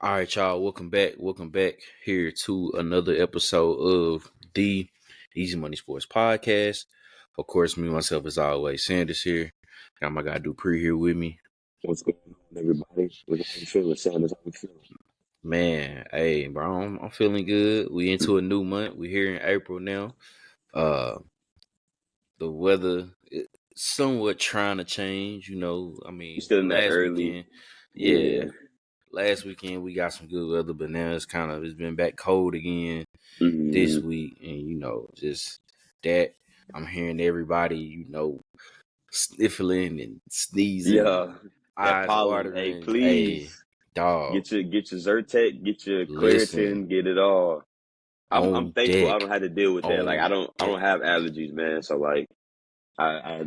All right, y'all. Welcome back. Welcome back here to another episode of the Easy Money Sports Podcast. Of course, me, myself, as always, Sanders here. Got my guy Dupree here with me. What's going on, everybody? How you feeling, Sanders? How you feeling? Man, hey, bro, I'm feeling good. We into a new month. We here in April now. The weather is somewhat trying to change. I You mean, still in that last early? weekend, yeah, Yeah. last weekend we got some good weather, but now it's been back cold again this Mm-hmm. week, and just that I'm hearing everybody, sniffling and sneezing, Yeah. That eyes pollen. Hey, watering. Hey, please dog, get your Zyrtec, get your listen, Claritin, get it all. I'm on thankful I don't deck, have to deal with that. Like I on don't I deck. don't have allergies, man. So like I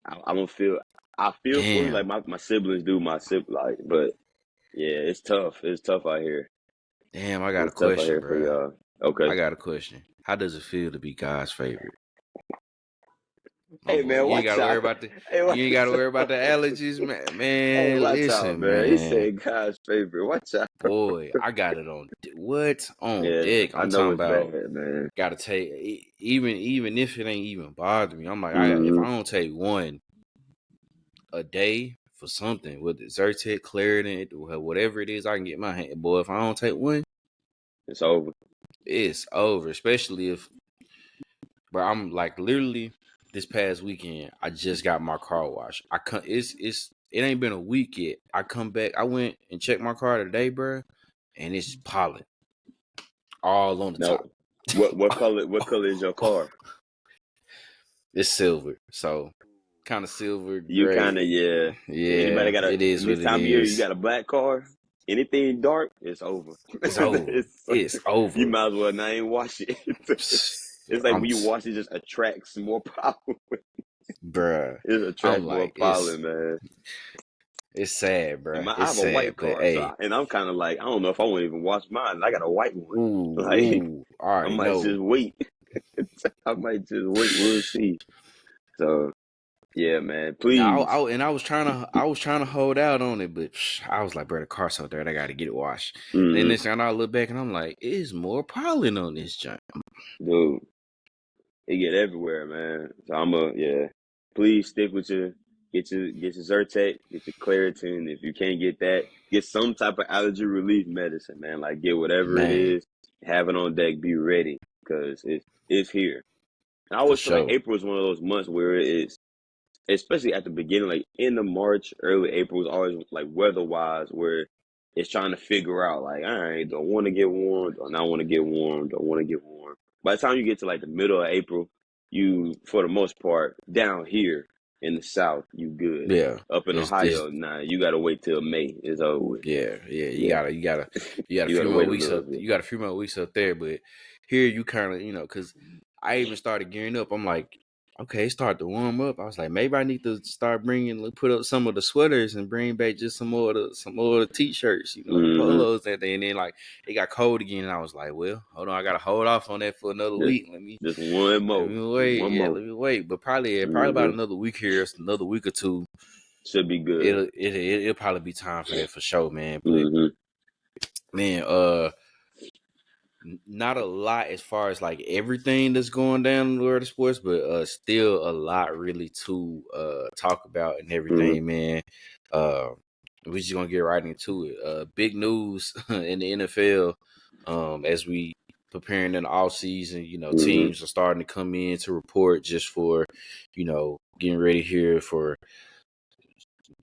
I don't feel I feel for you like Damn, my siblings do but yeah, it's tough. It's tough out here. damn, I got a It's tough out question, here for bruh. y'all. Okay. I got a question. How does it feel to be God's favorite? My Hey boy, man, you ain't watch gotta worry out. about the Hey, you ain't watch gotta out. worry about the allergies, man. Hey, Man, watch out, listen, man. He man. said God's favorite. Watch out. Boy, I got it on Yeah, deck. I I'm know talking it's about bad, man. gotta take even if it ain't even bothering me. I'm like, if I Hmm. don't take one a day for something with the Zyrtec, Claritin, whatever it is, I can get my hand. Boy, if I don't take one, It's over. it's over. Especially if, bro, I'm like literally this past weekend, I just got my car washed. I come, it ain't been a week yet. I come back, I went and checked my car today, bro, and it's pollen all on the Now, top. what color is your car? It's silver, so kind of silver You kind of gray. yeah. Anybody Yeah, got it is this what it time of year? You is. got a black car? Anything dark, it's over. It's over. It's You over. might as well not even wash it. It's like I'm, when you wash it, just attracts more pollen. bruh. It I'm attracts more like, pollen, man. it's sad, And bruh. I It's have a sad, white but car, hey, and I'm kind of like I don't know if I want to even wash mine. I got a white one. Like ooh, I I already might just know. wait. I might just wait. We'll see. So yeah, man. Now, Please. I was trying to hold out on it, but I was like, bro, the car's so dirty, I got to get it washed. And then Hmm. this time I look back and I'm like, it's more pollen on this junk. Dude, it get everywhere, man. So yeah. Please stick with your Zyrtec, get your Claritin. If you can't get that, get some type of allergy relief medicine, man. Like get whatever it Man, is, have it on deck, be ready, because it's here. And I for always feel like sure. April is one of those months where it is, especially at the beginning, like end of March, early April is always like weather wise, where it's trying to figure out like, all right, do I want to get warm? Do I not want to get warm? Do I want to get warm? By the time you get to like the middle of April, you, for the most part, down here in the South, you good. Yeah, Up in it's Ohio, nah, you gotta wait till May. It's over with. yeah. Yeah, You got a you few gotta more wait a weeks little up. bit. You got a few more weeks up there, but here you kind of because I even started gearing up. I'm like, okay, it started to warm up. I was like, maybe I need to start put up some of the sweaters and bring back just some more of the t-shirts, the Hmm. polos that day. And then like it got cold again, and I was like, well, hold on, I gotta hold off on that for another Just, week. just one Let more, me just wait. one Yeah, more. let me wait. But probably about Hmm. another week here, another week or two. Should be good. It'll probably be time for that for sure, man. But Hmm. man, not a lot as far as like everything that's going down in the world of sports, but still a lot really to talk about and Hmm. everything, man. We're just gonna get right into it. Big news in the NFL, as we preparing in the off season, Hmm. teams are starting to come in to report just for, getting ready here for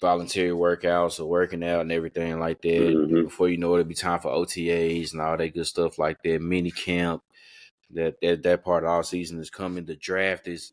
voluntary workouts or working out and everything like that. Hmm. Before you know it, it'll be time for OTAs and all that good stuff like that. Mini camp, that part of all season is coming. The draft is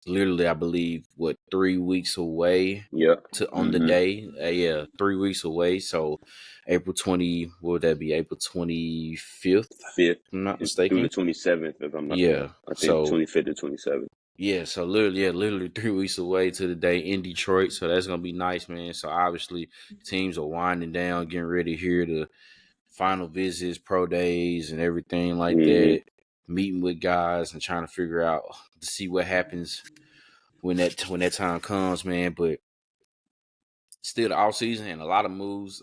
literally, I believe, 3 weeks away Yep. to on the Hmm. day. Yeah, 3 weeks away. So April 20, what would that be? April 25th, if 5th I'm not through mistaken. the 27th, if I'm not wrong. Yeah. I think So 25th to 27th. yeah, so literally 3 weeks away to the day in Detroit. So that's gonna be nice, man. So obviously teams are winding down, getting ready here to final visits, pro days, and everything like Hmm. that. Meeting with guys and trying to figure out to see what happens when that time comes, man. But still the off season and a lot of moves.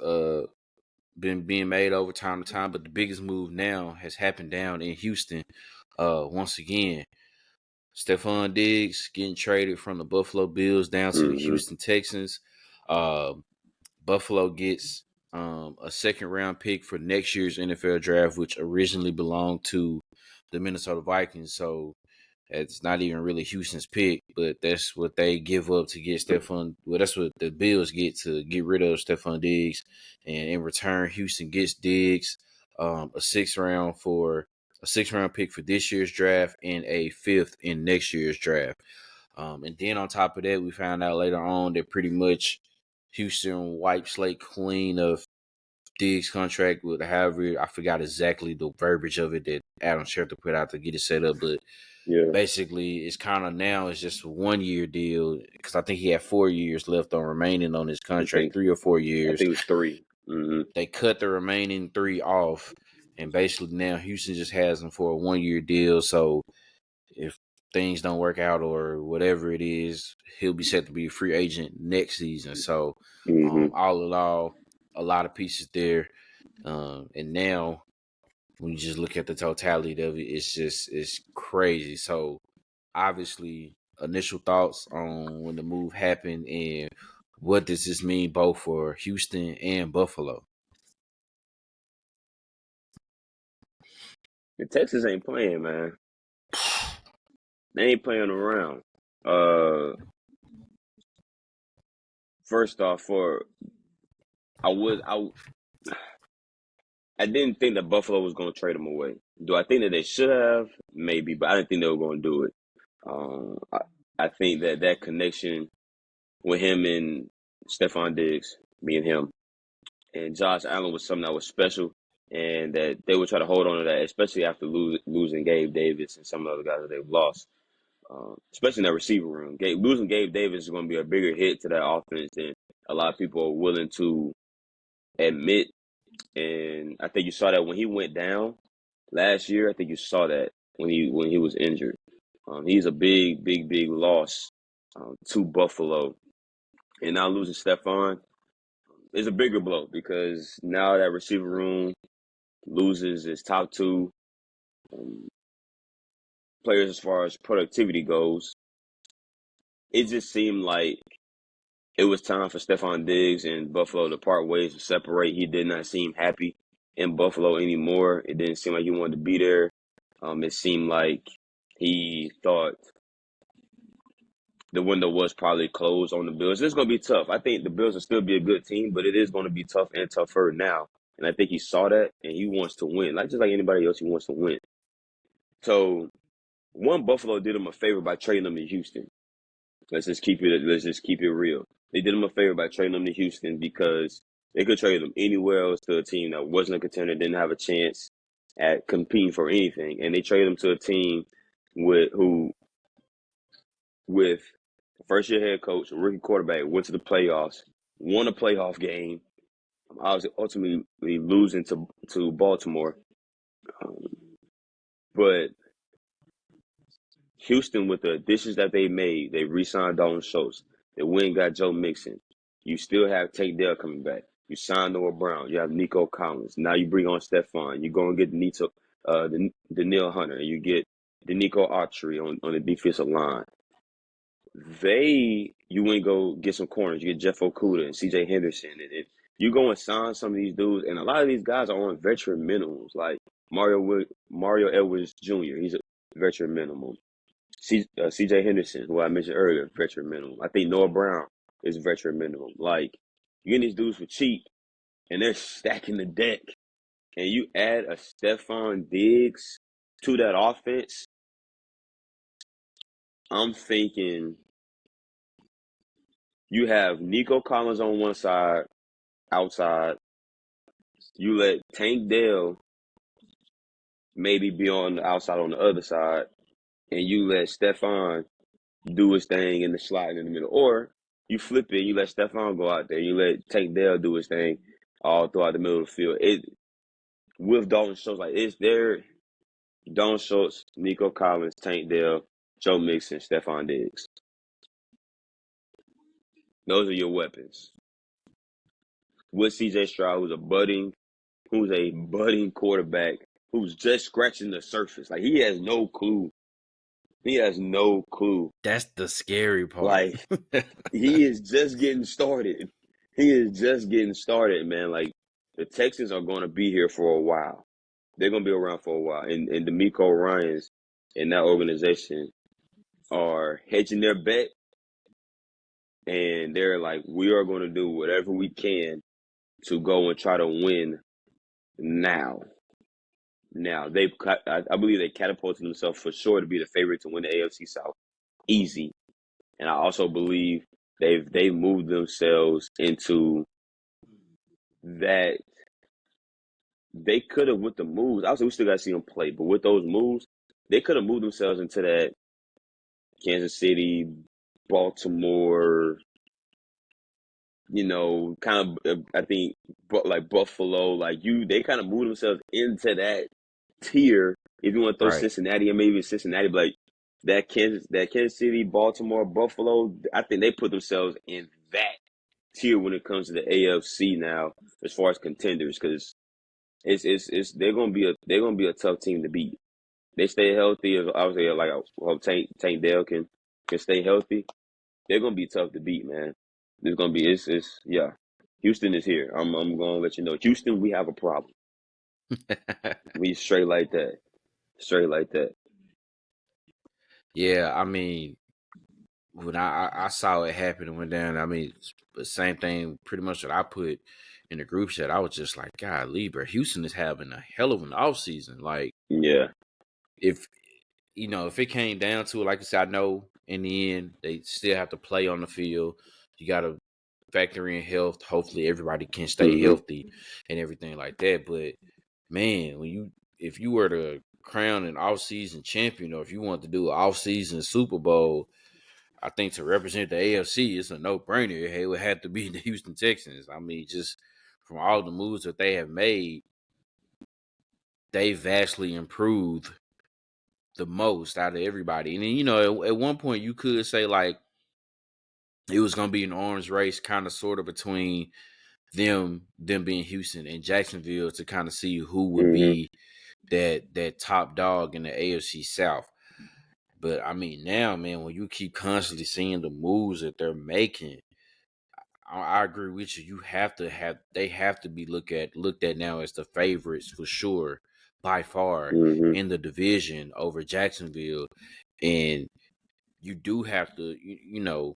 been being made over time to time, but the biggest move now has happened down in Houston. Once again, Stefon Diggs getting traded from the Buffalo Bills down to the Mm-hmm. Houston Texans. Uh, Buffalo gets a second round pick for next year's NFL draft, which originally belonged to the Minnesota Vikings. So it's not even really Houston's pick, but that's what they give up to get Stefon. Well, that's what the Bills get to get rid of Stefon Diggs, and in return, Houston gets Diggs a sixth round pick for this year's draft and a fifth in next year's draft. And then on top of that, we found out later on that pretty much Houston wiped slate clean of Diggs' contract with however I forgot exactly the verbiage of it that Adam Schefter put out to get it set up, but Yeah, basically it's kind of now it's just a 1 year deal because I think he had 4 years left on remaining on his I contract, think 3 or 4 years. it was 3. Mm-hmm. They cut the remaining three off, and basically now Houston just has him for a 1 year deal. So if things don't work out or whatever it is, he'll be set to be a free agent next season. So Mm-hmm. all in all, a lot of pieces there. And now when you just look at the totality of it, it's crazy. So obviously, initial thoughts on when the move happened and what does this mean both for Houston and Buffalo? The Texas ain't playing, man. They ain't playing around. Uh, First off, I I didn't think that Buffalo was going to trade him away. Do I think that they should have? Maybe, but I didn't think they were going to do it. I think that connection with him and Stefon Diggs, me and him, and Josh Allen was something that was special, and that they would try to hold on to that, especially after losing Gabe Davis and some of the other guys that they've lost, especially in that receiver room. Losing Gabe Davis is going to be a bigger hit to that offense than a lot of people are willing to admit. And I think you saw that when he went down last year. I think you saw that when he was injured. He's a big loss to Buffalo, and now losing Stefon is a bigger blow because now that receiver room loses its top two um, players as far as productivity goes. It just seemed like it was time for Stefon Diggs and Buffalo to part ways, to separate. He did not seem happy in Buffalo anymore. It didn't seem like he wanted to be there. It seemed like he thought the window was probably closed on the Bills. It's going to be tough. I think the Bills will still be a good team, but it is going to be tough and tougher now. And I think he saw that, and he wants to win. Like just like anybody else, he wants to win. So, Buffalo did him a favor by trading him to Houston. Let's just keep it real. They did him a favor by trading him to Houston because they could trade him anywhere else to a team that wasn't a contender, didn't have a chance at competing for anything, and they traded him to a team with a first year head coach, a rookie quarterback, went to the playoffs, won a playoff game, obviously ultimately losing to Baltimore. Um, but Houston, with the additions that they made, they re-signed Dalton Schultz. They went and got Joe Mixon. You still have Tank Dell coming back. You signed Noah Brown. You have Nico Collins. Now you bring on Stefon. You go and get the Neil Hunter. You get the Nico Autry on the defensive line. You went and go get some corners. You get Jeff Okuda and C.J. Henderson. And you go and sign some of these dudes. And a lot of these guys are on veteran minimums. Like Mario Edwards Jr., he's a veteran minimum. C.J. Henderson, who I mentioned earlier, veteran minimum. I think Noah Brown is veteran minimum. Like, you get these dudes for cheap, and they're stacking the deck. And you add a Stefon Diggs to that offense, I'm thinking you have Nico Collins on one side, outside. You let Tank Dell maybe be on the outside on the other side, and you let Stefon do his thing in the slot in the middle. Or you flip it, you let Stefon go out there, you let Tank Dell do his thing all throughout the middle of the field. With Dalton Schultz, like it's there. Dalton Schultz, Nico Collins, Tank Dell, Joe Mixon, Stefon Diggs. Those are your weapons. With CJ Stroud, who's a budding who's a budding quarterback who's just scratching the surface. Like he has no clue. He has no clue. That's the scary part. Like he is just getting started. He is just getting started, man. Like the Texans are going to be here for a while. They're going to be around for a while. And D'Amico Ryans and that organization are hedging their bet, and they're like, we are going to do whatever we can to go and try to win now. Now I believe they catapulted themselves for sure to be the favorite to win the AFC South, easy. And I also believe they moved themselves into that. They could have with the moves. Obviously, we still got to see them play, but with those moves, they could have moved themselves into that Kansas City, Baltimore, kind of. I think, like Buffalo, they kind of moved themselves into that tier. If you want to throw Right. Cincinnati, or maybe Cincinnati, but like that Kansas City, Baltimore, Buffalo, I think they put themselves in that tier when it comes to the AFC now, as far as contenders, because they're gonna be a tough team to beat. They stay healthy. Obviously, like I hope Tank Dell can stay healthy. They're gonna be tough to beat, man. It's gonna be it's yeah. Houston is here. I'm gonna let you know. Houston, we have a problem. We straight like that. Straight like that. Yeah, I mean, when I saw it happen and went down, I mean, the same thing pretty much that I put in the group chat. I was just like, God, bro, Houston is having a hell of an offseason. Like, Yeah. if if it came down to it, like I said, I know in the end they still have to play on the field. You got to factor in health. Hopefully, everybody can stay Mm-hmm. healthy and everything like that. But man, if you were to crown an off-season champion, or if you want to do an off-season Super Bowl, I think to represent the AFC, it's a no-brainer. It would have to be the Houston Texans. I mean, just from all the moves that they have made, they vastly improved the most out of everybody. And then, at one point you could say like it was gonna be an arms race, kind of sort of between them being Houston and Jacksonville to kind of see who would Mm-hmm. be that top dog in the AFC South. But I mean, now, man, when you keep constantly seeing the moves that they're making, I agree with you. They have to be looked at now as the favorites for sure, by far Mm-hmm. in the division over Jacksonville. And you do have to, as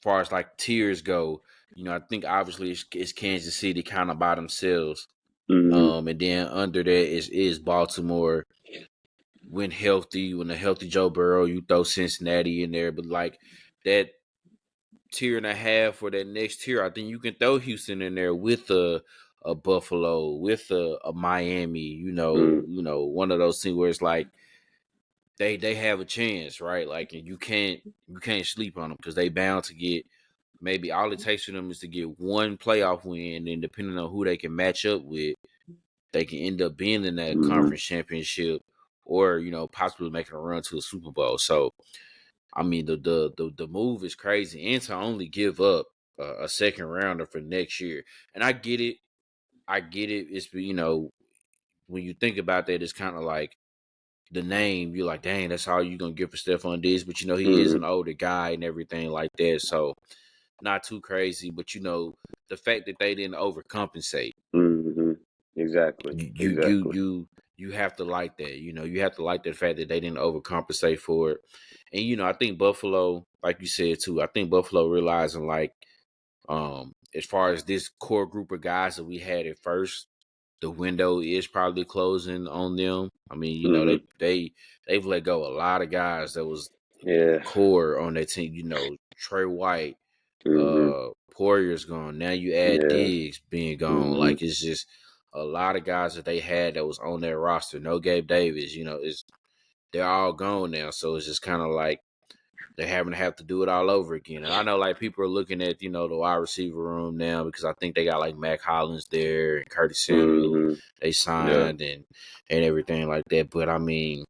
far as like tiers go, I think obviously it's Kansas City kind of by themselves. Mm-hmm. And then under that is Baltimore when healthy. When a healthy Joe Burrow, you throw Cincinnati in there, but like that tier and a half for that next tier, I think you can throw Houston in there with a Buffalo, with a Miami. One of those things where it's like they have a chance, right? Like, and you can't sleep on them because they bound to get. Maybe all it takes for them is to get one playoff win, and depending on who they can match up with, they can end up being in that Mm-hmm. conference championship, or possibly making a run to a Super Bowl. So, I mean, the move is crazy, and to only give up a second rounder for next year, and I get it. I get it. It's when you think about that, it's kind of like the name. You're like, dang, that's all you're gonna get for Stefon Diggs, but he is Mm-hmm. an older guy and everything like that, so not too crazy. But the fact that they didn't overcompensate, Mm-hmm. Exactly. you you you Exactly. you you have to like that. You have to like the fact that they didn't overcompensate for it. And I think Buffalo, like you said too, I think Buffalo realizing like as far as this core group of guys that we had at first, the window is probably closing on them. I mean, Mm-hmm. they've let go a lot of guys that was Yeah. core on that team. Trey White, Mm-hmm. Poirier's gone. Now you add Yeah. Diggs being gone. Mm-hmm. Like, it's just a lot of guys that they had that was on their roster. No Gabe Davis. They're all gone now. So it's just kind of like they're having to have to do it all over again. And I know like people are looking at the wide receiver room now because I think they got like Mac Hollins there and Curtis Samuel Mm-hmm. they Yeah. signed and everything like that. But I mean,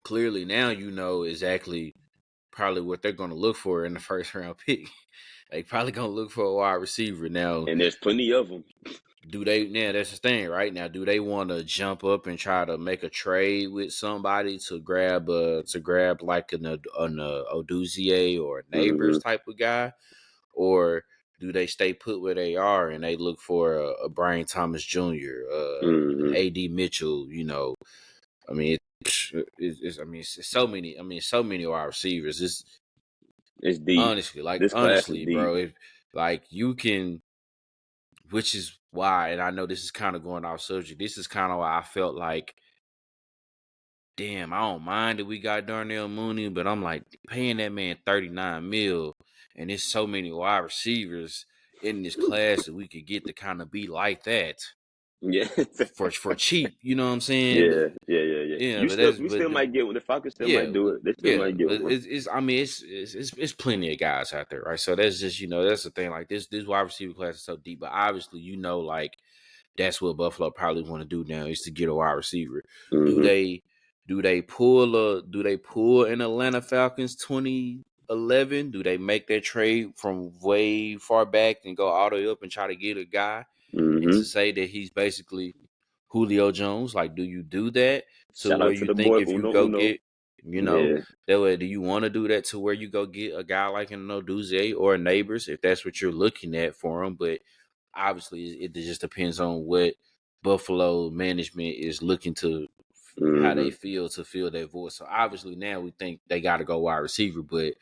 clearly now exactly probably what they're going to look for in the first round pick. They probably going to look for a wide receiver now. And there's plenty of them. do they? Yeah, that's the thing, right? Now, do they want to jump up and try to make a trade with somebody to grab like an Oduzier or a Mm-hmm. Neighbors type of guy, or do they stay put where they are and they look for a Brian Thomas Jr., an Mm-hmm. AD Mitchell? I mean, it's so many. I mean, so many wide receivers. It's It's deep. This class is honestly, deep. bro. If like you can, which is why, and I know this is kind of going off subject. This is kind of why I felt like, damn, I don't mind that we got Darnell Mooney, but I'm like paying that man 39 mil, and there's so many wide receivers in this class that we could get to kind of be like that Yeah. for cheap. You know what I'm saying? Yeah. Yeah. Yeah. Yeah. Yeah, You but still, that's we still but might get one. The Falcons still yeah, might do it. They still yeah, might get but one. it's I mean it's plenty of guys out there, right? So that's just that's the thing. Like this wide receiver class is so deep, but obviously like that's what Buffalo probably want to do now is to get a wide receiver. Do Mm-hmm. they pull an Atlanta Falcons 2011? Do they make that trade from way far back and go all the way up and try to get a guy and Mm-hmm. to say that he's basically Julio Jones? Like, do you do that to Shout where out to you the think boy if you Uno go Uno. get, Yeah. that way, do you want to do that to where you go get a guy like an Oduze or a Neighbors if that's what you're looking at for him? But obviously, it just depends on what Buffalo management is looking to, how Mm-hmm. they feel to fill their voice. So obviously, now we think they got to go wide receiver, but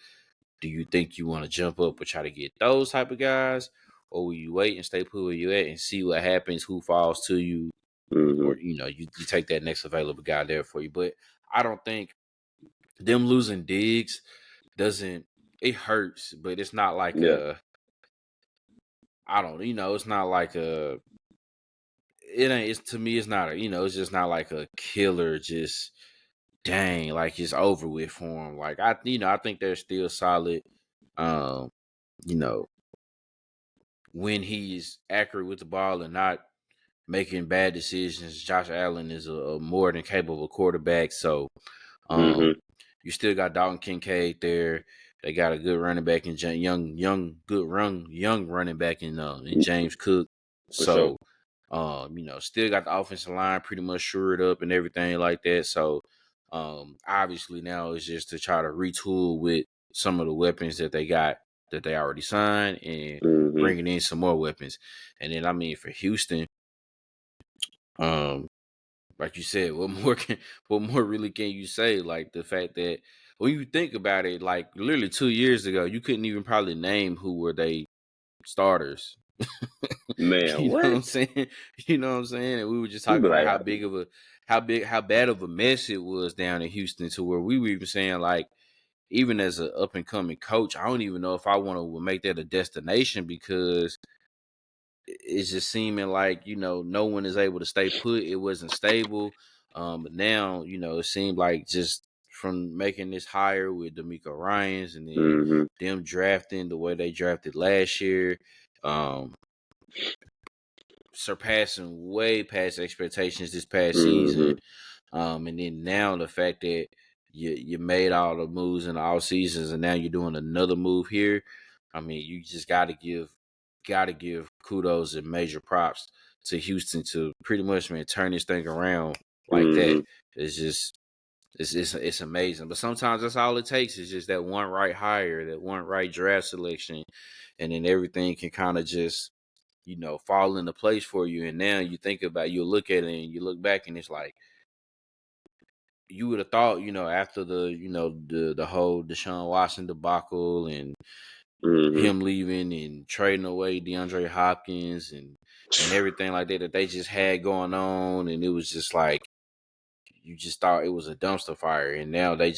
do you think you want to jump up and try to get those type of guys, or will you wait and stay put where you at and see what happens, who falls to you, Mm-hmm. or you take that next available guy there for you? But I don't think them losing Diggs doesn't, it hurts, but it's not like Yeah. a, I don't, it's not like a, it ain't, it's, to me it's not a, it's just not like a killer, just dang, like it's over with for him. Like I think they're still solid. Um, you know, when he's accurate with the ball and not making bad decisions, Josh Allen is a more than capable quarterback. So Mm-hmm. um, you still got Dalton Kincaid there. They got a good running back in young running back in James Cook. For sure. So still got the offensive line pretty much shored up and everything like that. So obviously now it's just to try to retool with some of the weapons that they got that they already signed and Mm-hmm. bringing in some more weapons. And then I mean for Houston, um, like you said, what more really can you say? Like the fact that when you think about it, like literally 2 years ago, you couldn't even probably name who were they starters. Man, You know what I'm what? saying? You know what I'm saying? And we were just You talking be about like, how bad of a mess it was down in Houston, to where we were even saying like, even as an up and coming coach, I don't even know if I want to make that a destination, because it's just seeming like no one is able to stay put. It wasn't stable. But now it seemed like just from making this hire with D'Amico Ryans and then mm-hmm. them drafting the way they drafted last year, um, surpassing way past expectations this past season. Mm-hmm. And then now the fact that you made all the moves in the all seasons and now you're doing another move here. I mean, you just gotta give kudos and major props to Houston to pretty much, man, turn this thing around like that. Mm-hmm. It's just it's amazing. But sometimes that's all it takes is just that one right hire, that one right draft selection, and then everything can kind of just fall into place for you. And now you look at it and you look back and it's like, you would have thought, after the whole Deshaun Watson debacle and Mm-hmm. him leaving and trading away DeAndre Hopkins and everything like that they just had going on, and it was just like you just thought it was a dumpster fire, and now they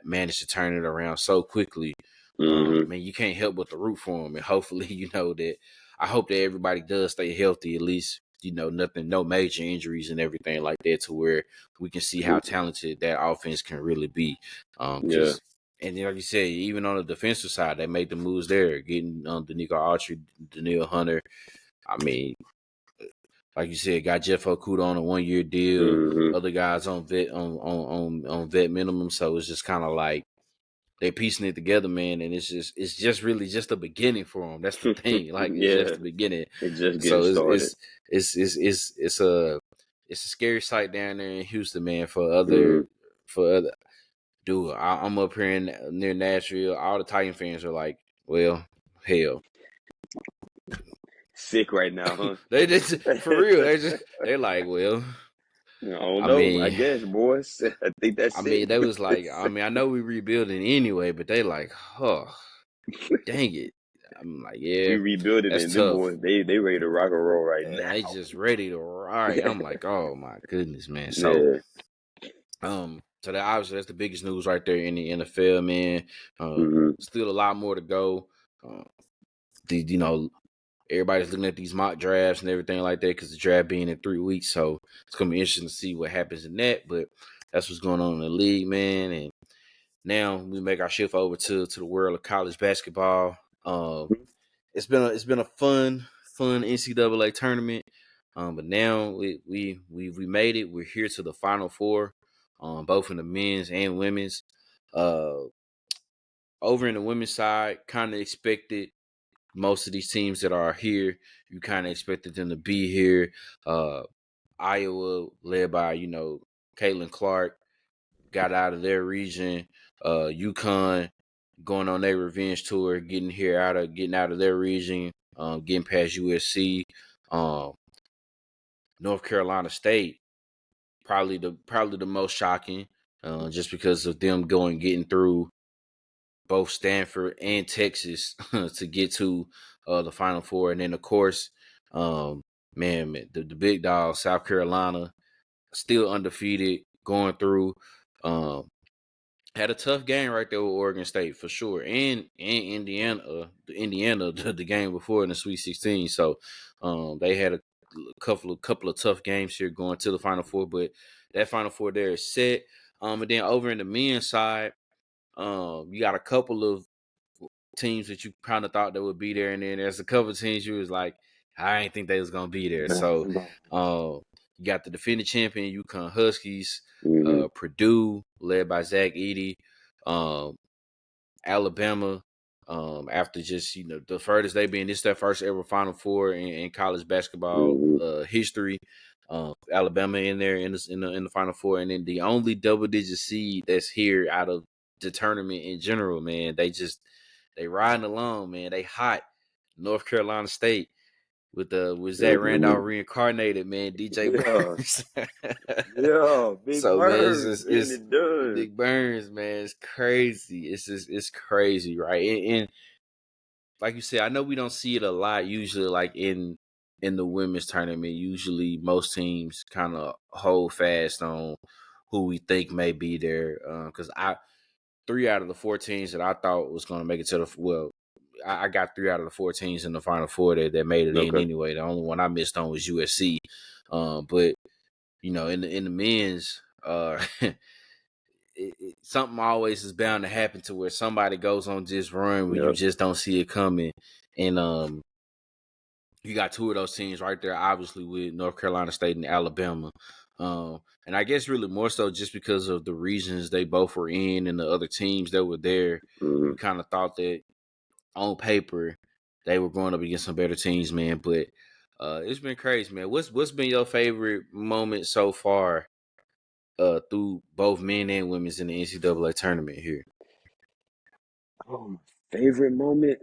managed to turn it around so quickly. Mm-hmm. Man, you can't help but to root for them, and hopefully, that I hope that everybody does stay healthy, at least nothing, no major injuries and everything like that, to where we can see how talented that offense can really be. Yeah. Because and then, like you said, even on the defensive side, they made the moves there, getting Danico Autry, Daniil Hunter. I mean, like you said, got Jeff Okuda on a 1-year deal. Mm-hmm. Other guys on vet minimum. So it's just kind of like they're piecing it together, man, and it's just really just the beginning for them. That's the thing. Like it's just Yeah, the beginning. it's just getting So started. it's a scary sight down there in Houston, man. Mm-hmm. For other dude, I'm up here near Nashville. All the Titan fans are like, well, hell, Sick right now, huh? they just for real. They're like, well, I don't I know. I mean. guess, boys. I think that's it. They was like, I mean, I know we rebuilding anyway, but they like, oh, dang it. I'm like, We yeah, rebuild it, that's and them tough. boys, they ready to rock and roll right And they now. just ready to ride. I'm like, oh my goodness, man. So, Yeah. so that obviously that's the biggest news right there in the NFL, man. Mm-hmm. Still a lot more to go. Uh, you know, everybody's looking at these mock drafts and everything like that because the draft being in 3 weeks. So it's gonna be interesting to see what happens in that. But that's what's going on in the league, man. And now we make our shift over to the world of college basketball. It's been a fun NCAA tournament. But now we made it. We're here to the Final Four, both in the men's and women's. Uh, Over in the women's side, kind of expected most of these teams that are here. You kind of expected them to be here. Uh, Iowa, led by Caitlin Clark, got out of their region. UConn going on their revenge tour, getting out of their region, getting past USC. Um, North Carolina State, probably the most shocking, just because of them getting through both Stanford and Texas to get to the Final Four, and then of course, the big dog South Carolina still undefeated, going through. Um, Had a tough game right there with Oregon State for sure, and Indiana the game before in the Sweet 16. So they had a couple of tough games here going to the Final Four, but that Final Four there is set. And then over in the men's side, you got a couple of teams that you kind of thought that would be there, and then there's a couple of teams you was like, I didn't think they was gonna be there. So you got the defending champion UConn Huskies, Mm-hmm. Purdue led by Zach Edey, um, Alabama. After just the furthest they've been, this is their first ever Final Four in college basketball Mm-hmm. history. Alabama in there in the Final Four, and then the only double digit seed that's here out of the tournament in general, man. They riding along, man. They hot. North Carolina State with Zach Mm-hmm. Randolph reincarnated, man. DJ Yeah. Burns. Yeah. Big So man, Bird getting it's it done. Big Burns, man. It's crazy. It's crazy, right? And like you said, I know we don't see it a lot usually, like in the women's tournament. Usually, most teams kind of hold fast on who we think may be there. Because I 3 out of the 4 teams that I thought was going to make it to I got 3 out of the 4 teams in the Final Four that made it in Okay. anyway. The only one I missed on was USC. But in the men's, something always is bound to happen to where somebody goes on this run where you Yep. just don't see it coming, and you got 2 of those teams right there, obviously with North Carolina State and Alabama. And I guess really more so just because of the regions they both were in and the other teams that were there, Mm-hmm. you kind of thought that on paper they were going up against some better teams, man. But it's been crazy, man. What's been your favorite moment so far through both men and women's in the NCAA tournament here? Oh, my favorite moment.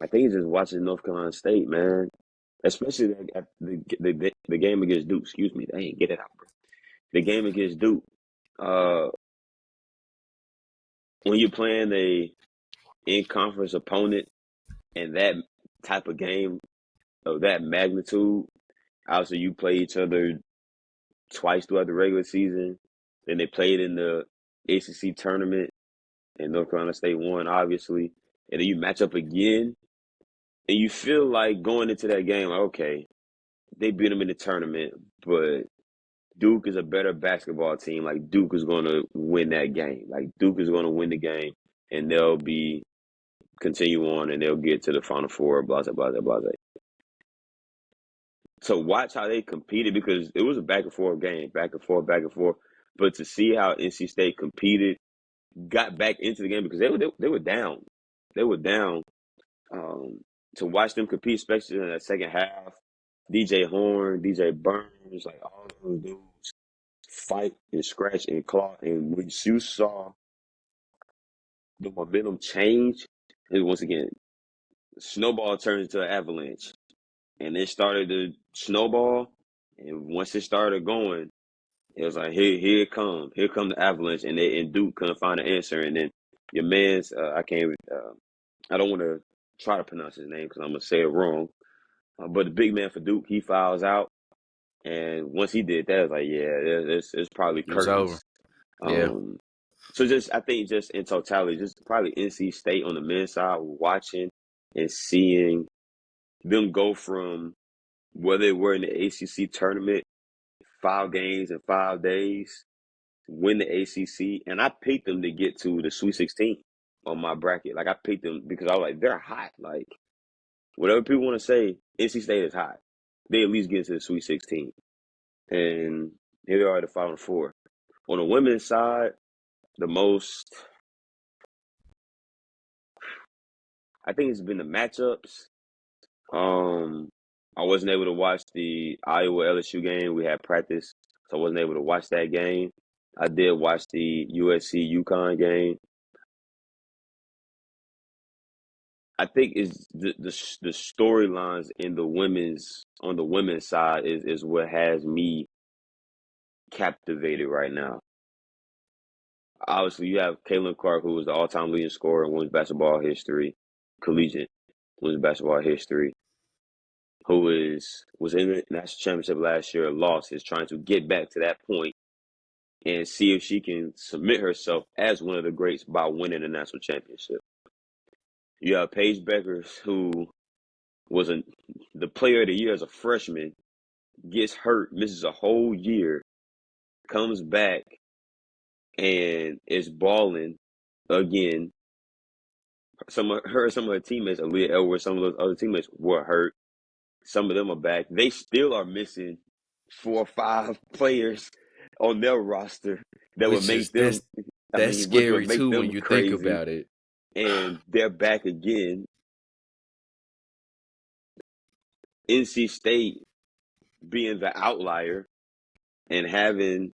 I think it's just watching North Carolina State, man. Especially the game against Duke. Excuse me, dang, get it out, bro. The game against Duke. Uh, when you're playing a in conference opponent and that type of game of that magnitude, obviously you play each other twice throughout the regular season. Then they played in the ACC tournament, and North Carolina State won, obviously. And then you match up again, and you feel like going into that game, like, okay, they beat them in the tournament, but Duke is a better basketball team. Like Duke is going to win that game. Like Duke is going to win the game, and they'll be continue on, and they'll get to the Final Four. Blah blah blah blah blah. So watch how they competed because it was a back and forth game, back and forth, back and forth. But to see how NC State competed, got back into the game because they were down. They were down. Um, to watch them compete, especially in the second half, DJ Horn, DJ Burns, like all those dudes fight and scratch and claw. And when you saw the momentum change, it once again, snowball turns into an avalanche. And it started to snowball. And once it started going, it was like, here come the avalanche. And Duke couldn't find an answer. And then your man's, I don't want to try to pronounce his name because I'm going to say it wrong. But the big man for Duke, he fouls out. And once he did that, I was like, yeah, it's probably It was over. curtains. Yeah. So I think just in totality, just probably NC State on the men's side, watching and seeing them go from where they were in the ACC tournament, 5 games in 5 days, win the ACC, and I picked them to get to the Sweet 16 on my bracket. Like I picked them because I was like, they're hot. Like whatever people want to say, NC State is hot. They at least get to the Sweet 16, and here they are at the Final Four. On the women's side, the most I think it's been the matchups. I wasn't able to watch the Iowa LSU game. We had practice, so I wasn't able to watch that game. I did watch the USC UConn game. I think is the storylines in the women's side is what has me captivated right now. Obviously, you have Caitlin Clark, who was the all-time leading scorer in women's basketball history, collegiate women's basketball history, who was in the national championship last year, lost, is trying to get back to that point and see if she can submit herself as one of the greats by winning the national championship. You have Paige Beckers, who was the player of the year as a freshman, gets hurt, misses a whole year, comes back, and is balling again. Some of her teammates, Aaliyah Edwards, some of those other teammates were hurt. Some of them are back. They still are missing 4 or 5 players on their roster that would Which is make them, that's which would scary make too when them you think crazy. about it. And they're back again. NC State being the outlier and having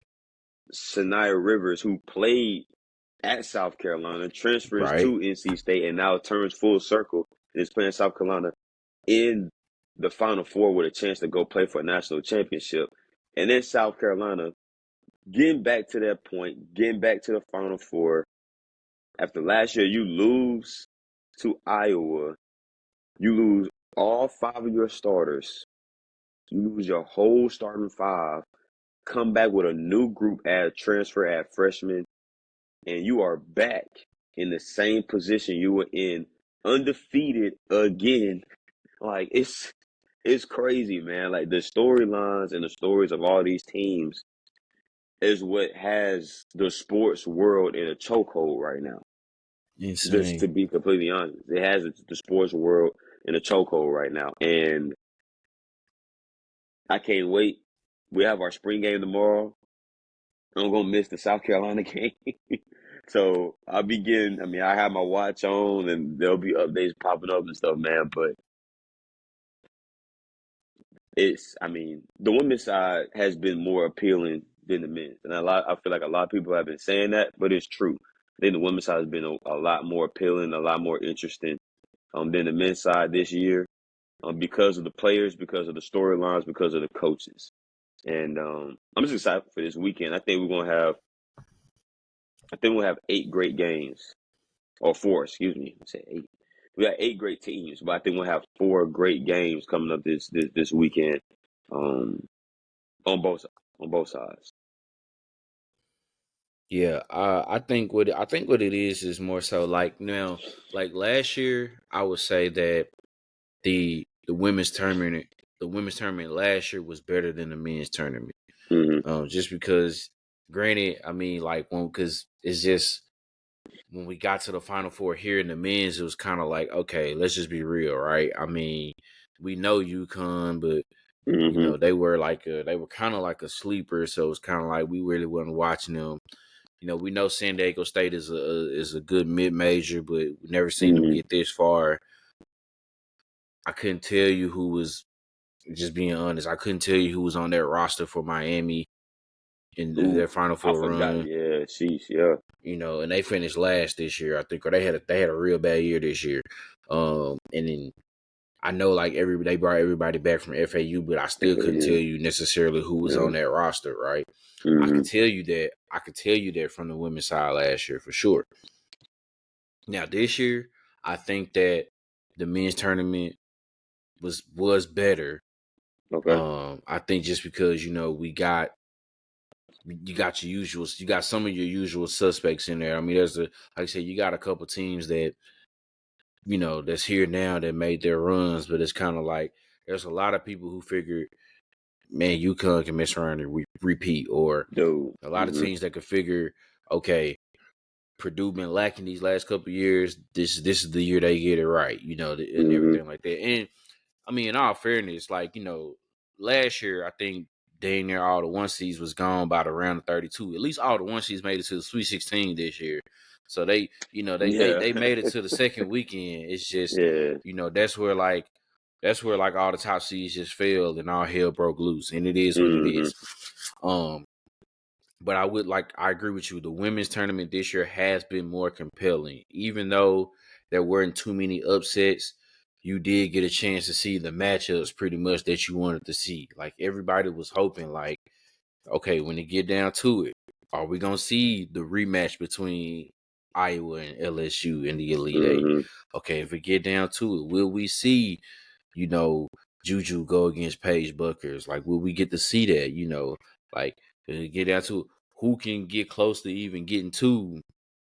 Shania Rivers, who played at South Carolina, transfers Right. to NC State and now turns full circle and is playing South Carolina in the Final Four with a chance to go play for a national championship. And then South Carolina getting back to that point, getting back to the Final Four. After last year, you lose to Iowa. You lose all 5 of your starters. You lose your whole starting 5. Come back with a new group at transfer at freshman, and you are back in the same position you were in, undefeated again. Like it's crazy, man. Like the storylines and the stories of all these teams is what has the sports world in a chokehold right now. Just to Insane. be completely honest, it has the sports world in a chokehold right now, and I can't wait. We have our spring game tomorrow. I'm gonna miss the South Carolina game. So I'll be getting, I have my watch on and there'll be updates popping up and stuff, man. But the women's side has been more appealing than the men's. And I feel like a lot of people have been saying that, but it's true. I think the women's side has been a lot more appealing, a lot more interesting than the men's side this year, because of the players, because of the storylines, because of the coaches. And I'm just excited for this weekend. I think we'll have 8 great games, or 4, excuse me. I said 8. We got 8 great teams, but I think we'll have 4 great games coming up this weekend, um, on both sides. Yeah, I think what it is more so like now, like last year, I would say that the women's tournament last year was better than the men's tournament. Hmm. Just because, granted, like because it's just when we got to the Final Four here in the men's, it was kind of like, okay, let's just be real, right? We know UConn, but Mm-hmm. They were they were kind of like a sleeper, so it's kind of like we really wasn't watching them. We know San Diego State is a good mid major, but we never seen them Mm-hmm. get this far. I couldn't tell you who was, just being honest. I couldn't tell you who was on that roster for Miami in Ooh, their Final I Four forgot. run. Yeah, sheesh. Yeah. And they finished last this year, I think, or they had a real bad year this year. And then I know they brought everybody back from FAU, but I still couldn't tell FAU. you necessarily who was Yeah. on that roster, right? I Mm-hmm. could tell you that. I could tell you that from the women's side last year for sure. Now this year, I think that the men's tournament was better. Okay. I think just because you got some of your usual suspects in there. I mean, like I said, you got a couple teams that that's here now that made their runs, but it's kind of like there's a lot of people who figured, man, UConn can mess around and repeat, or Dude. a lot of Mm-hmm. teams that could figure, okay, Purdue been lacking these last couple of years. This is the year they get it right, and Mm-hmm. everything like that. And I mean, in all fairness, last year I think dang near all the one seeds was gone by the round of 32. At least all the one seeds made it to the Sweet 16 this year. So they, Yeah. they made it to the second weekend. It's just, Yeah. that's where all the top seeds just failed and all hell broke loose. And it is what it Mm-hmm. is. Um, but I agree with you. The women's tournament this year has been more compelling, even though there weren't too many upsets. You did get a chance to see the matchups pretty much that you wanted to see. Like everybody was hoping, like, okay, when it get down to it, are we gonna see the rematch between Iowa and LSU in the Elite Eight? Mm-hmm. Okay, if we get down to it, will we see, you know, Juju go against Paige Buckers? Like, will we get to see that? Like, get down to who can get close to even getting to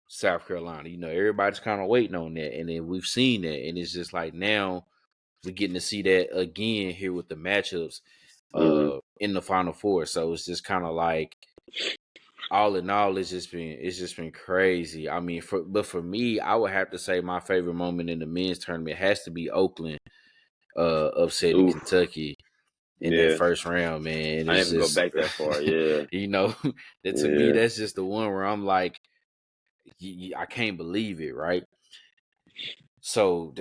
South Carolina. Everybody's kind of waiting on that, and then we've seen that, and it's just like now we're getting to see that again here with the matchups Mm-hmm. in the Final Four. So it's just kind of like, all in all, it's just been crazy. I mean, for me, I would have to say my favorite moment in the men's tournament has to be Oakland upsetting Oof. Kentucky in that Yeah. first round, man. I It's didn't even go just, back that far. Yeah. that to me, Yeah. that's just the one where I'm like, I can't believe it, right? So,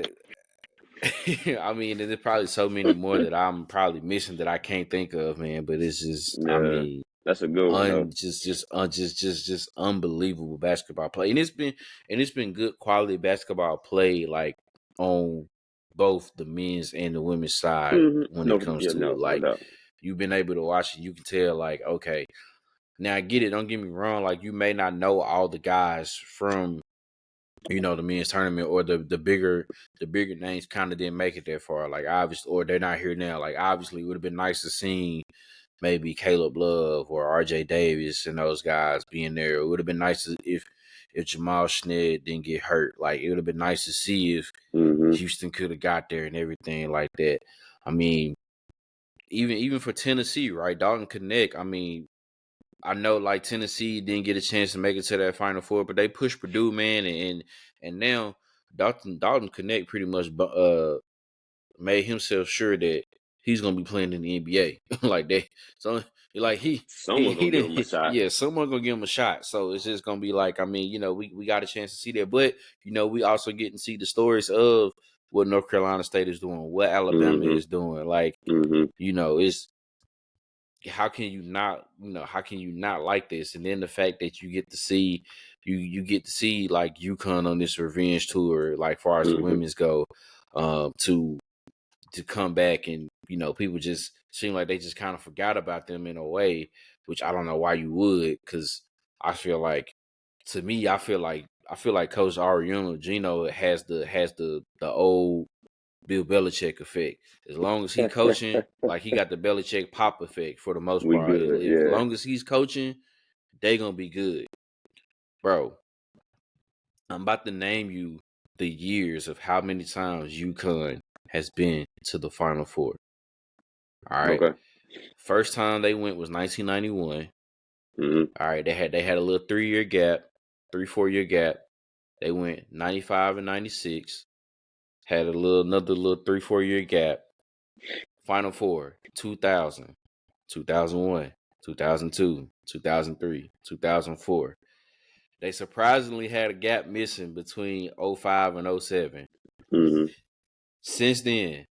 I mean, there's probably so many more that I'm probably missing that I can't think of, man. But it's just, I Yeah. mean, That's a good one though. just unbelievable basketball play, and it's been good quality basketball play, like on both the men's and the women's side Mm-hmm. when it No, comes yeah, to it. no Like, doubt. you've been able to watch it, you can tell, like, okay, now I get it. Don't get me wrong, like you may not know all the guys from the men's tournament, or the bigger names kind of didn't make it that far. Like, obviously, or they're not here now. Like, obviously, it would have been nice to see maybe Caleb Love or RJ Davis and those guys being there. It would have been nice if Jamal Schneid didn't get hurt. Like, it would have been nice to see if Mm-hmm. Houston could have got there and everything like that. I mean, even for Tennessee, right? Dalton Connect. I mean, I know like Tennessee didn't get a chance to make it to that Final Four, but they pushed Purdue, man, and now Dalton Connect pretty much made himself sure that he's gonna be playing in the NBA like that. So like Someone's he gonna give him a didn't, shot. yeah, someone gonna give him a shot. So it's just gonna be like, I mean, we got a chance to see that, but we also get to see the stories of what North Carolina State is doing, what Alabama Mm-hmm. is doing. Like, Mm-hmm. it's how can you not like this? And then the fact that you get to see like UConn on this revenge tour, like far as the Mm-hmm. women's go, to come back, and people just seem like they just kind of forgot about them in a way, which I don't know why you would, because I feel like, to me, I feel like Coach Ariano Gino has the old Bill Belichick effect. As long as he coaching, like, he got the Belichick pop effect for the most We part. good. As Yeah. long as he's coaching, they gonna be good, bro. I'm about to name you the years of how many times UConn has been to the Final Four. All right. Okay. First time they went was 1991. Mm-hmm. All right. They had a little 3-year gap, 3-4 year gap. They went 95 and 96. Had another little 3-4 year gap. Final Four, 2000, 2001, 2002, 2003, 2004. They surprisingly had a gap missing between '05 and '07. Mm-hmm. Since then,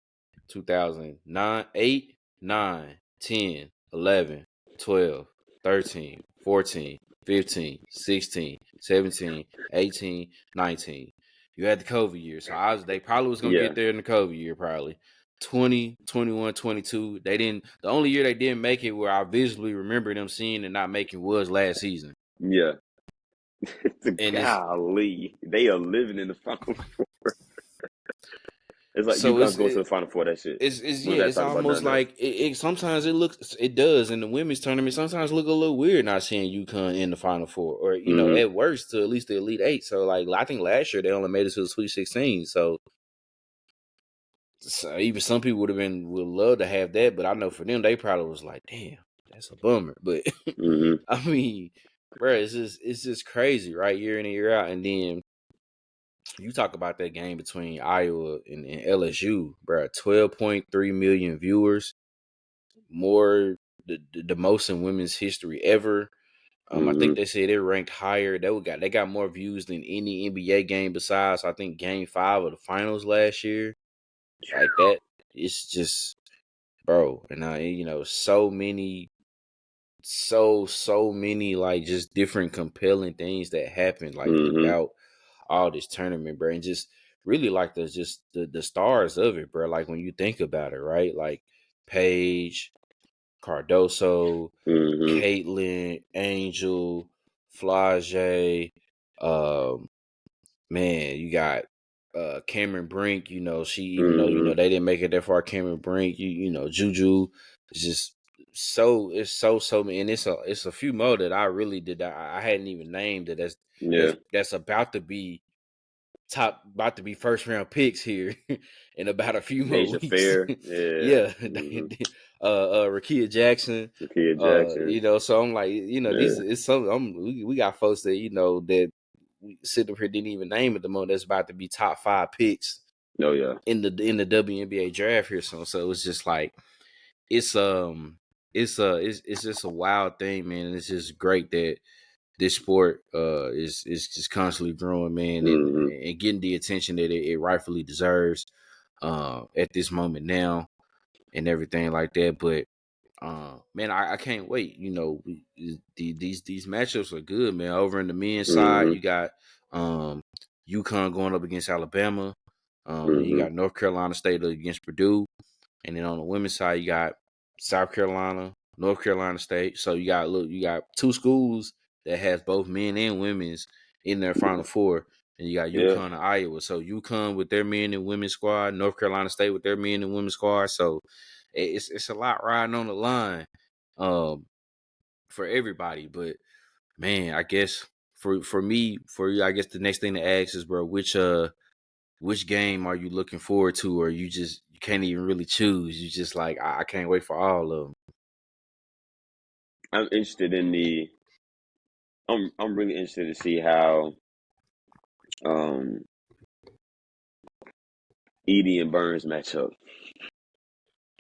2009, 8, 9, 10, 11, 12, 13, 14, 15, 16, 17, 18, 19. You had the COVID year. So they probably was going to Yeah. get there in the COVID year, probably. 20, 21, 22. They didn't, the only year they didn't make it where I visually remember them seeing and not making was last season. Yeah. And Golly, they are living in the Final Four. It's like so UConn's going to the Final Four. That shit. it's We yeah, don't got to it's talk about almost nothing else. like sometimes it does in the women's tournament. Sometimes look a little weird not seeing UConn in the Final Four, or Mm-hmm. at worst to at least the Elite Eight. So like I think last year they only made it to the Sweet 16. So even some people would love to have that, but I know for them they probably was like, damn, that's a bummer. But Mm-hmm. I mean, bro, it's just crazy, right? Year in and year out, and then you talk about that game between Iowa and LSU, bro. 12.3 million viewers, more the most in women's history ever. I Mm-hmm. think they said it ranked higher. They got more views than any NBA game besides I think Game 5 of the finals last year. Like that, it's just bro, and so many, so many like just different compelling things that happened like Mm-hmm. throughout all this tournament, bro, and just really like the stars of it, bro. Like when you think about it, right? Like Paige, Cardoso, Mm-hmm. Caitlin, Angel, Flage, um, man, you got Cameron Brink, she even though, Mm-hmm. they didn't make it that far, Cameron Brink, Juju, it's just so many, and it's a few more that I really did I hadn't even named Yeah. that's about to be first round picks here in about a few more Deja weeks. Fair. Yeah. Yeah. Mm-hmm. Rakia Jackson. Nakia Jackson. So I'm like, these Yeah. it's some we got folks that, that we sit up here didn't even name at the moment that's about to be top 5 picks Oh yeah. in the WNBA draft here. So it's just like it's it's just a wild thing, man. And it's just great that this sport is just constantly growing, man, Mm-hmm. and getting the attention that it rightfully deserves at this moment now and everything like that. But man, I can't wait. These matchups are good, man. Over in the men's side, Mm-hmm. you got UConn going up against Alabama. Then you Mm-hmm. got North Carolina State against Purdue. And then on the women's side, you got South Carolina, North Carolina State. So you got 2 schools that has both men and women's in their Final Four. And you got Yeah. UConn and Iowa. So UConn with their men and women's squad, North Carolina State with their men and women's squad. So it's a lot riding on the line for everybody. But man, I guess for me, for you, I guess the next thing to ask is, bro, which game are you looking forward to, or you can't even really choose? You just like I can't wait for all of them. I'm interested in the. I'm really interested to see how um Edie and Burns match up.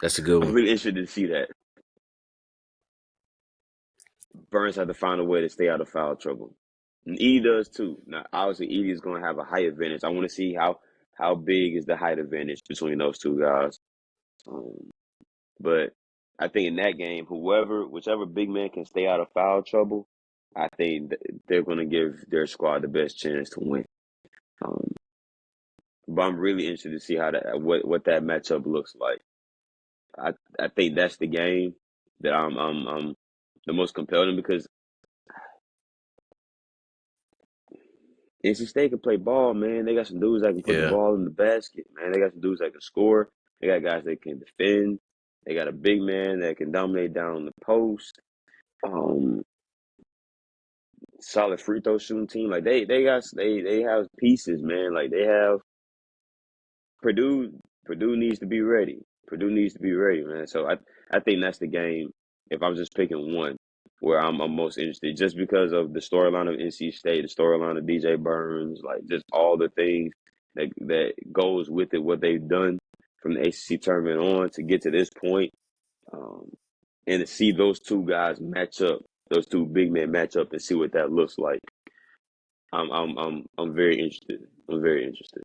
That's a good I'm one. really interested to see that. Burns had to find a way to stay out of foul trouble. And Edie does too. Now, obviously, Edie is going to have a height advantage. I want to see how big is the height advantage between those two guys. But I think in that game, whichever big man can stay out of foul trouble, I think they're going to give their squad the best chance to win. But I'm really interested to see how what that matchup looks like. I think that's the game that I'm the most compelling because NC State can play ball, man. They got some dudes that can put the Yeah, ball in the basket, man. They got some dudes that can score. They got guys that can defend. They got a big man that can dominate down the post. Um, Solid free throw shooting team. Like they have pieces, man. Like they have Purdue. Purdue needs to be ready. Purdue needs to be ready, man. So I think that's the game. If I'm just picking one, where I'm most interested, just because of the storyline of NC State, the storyline of DJ Burns, like just all the things that goes with it, what they've done. from the ACC tournament on to get to this point, and to see those two guys match up, those two big men match up, and see what that looks like. I'm very interested. I'm very interested.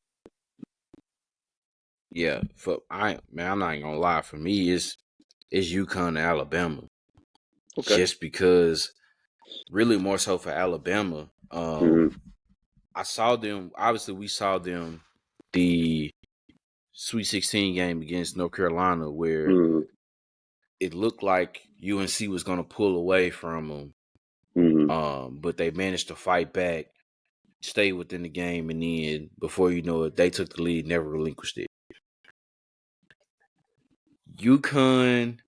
Yeah, I'm not even gonna lie. For me, it's UConn and Alabama, Okay. just because really more so for Alabama. Mm-hmm. I saw them. Obviously, we saw them the Sweet 16 game against North Carolina, where Mm-hmm. it looked like UNC was gonna pull away from them. Mm-hmm. But they managed to fight back, stay within the game, and then before you know it, they took the lead, never relinquished it. UConn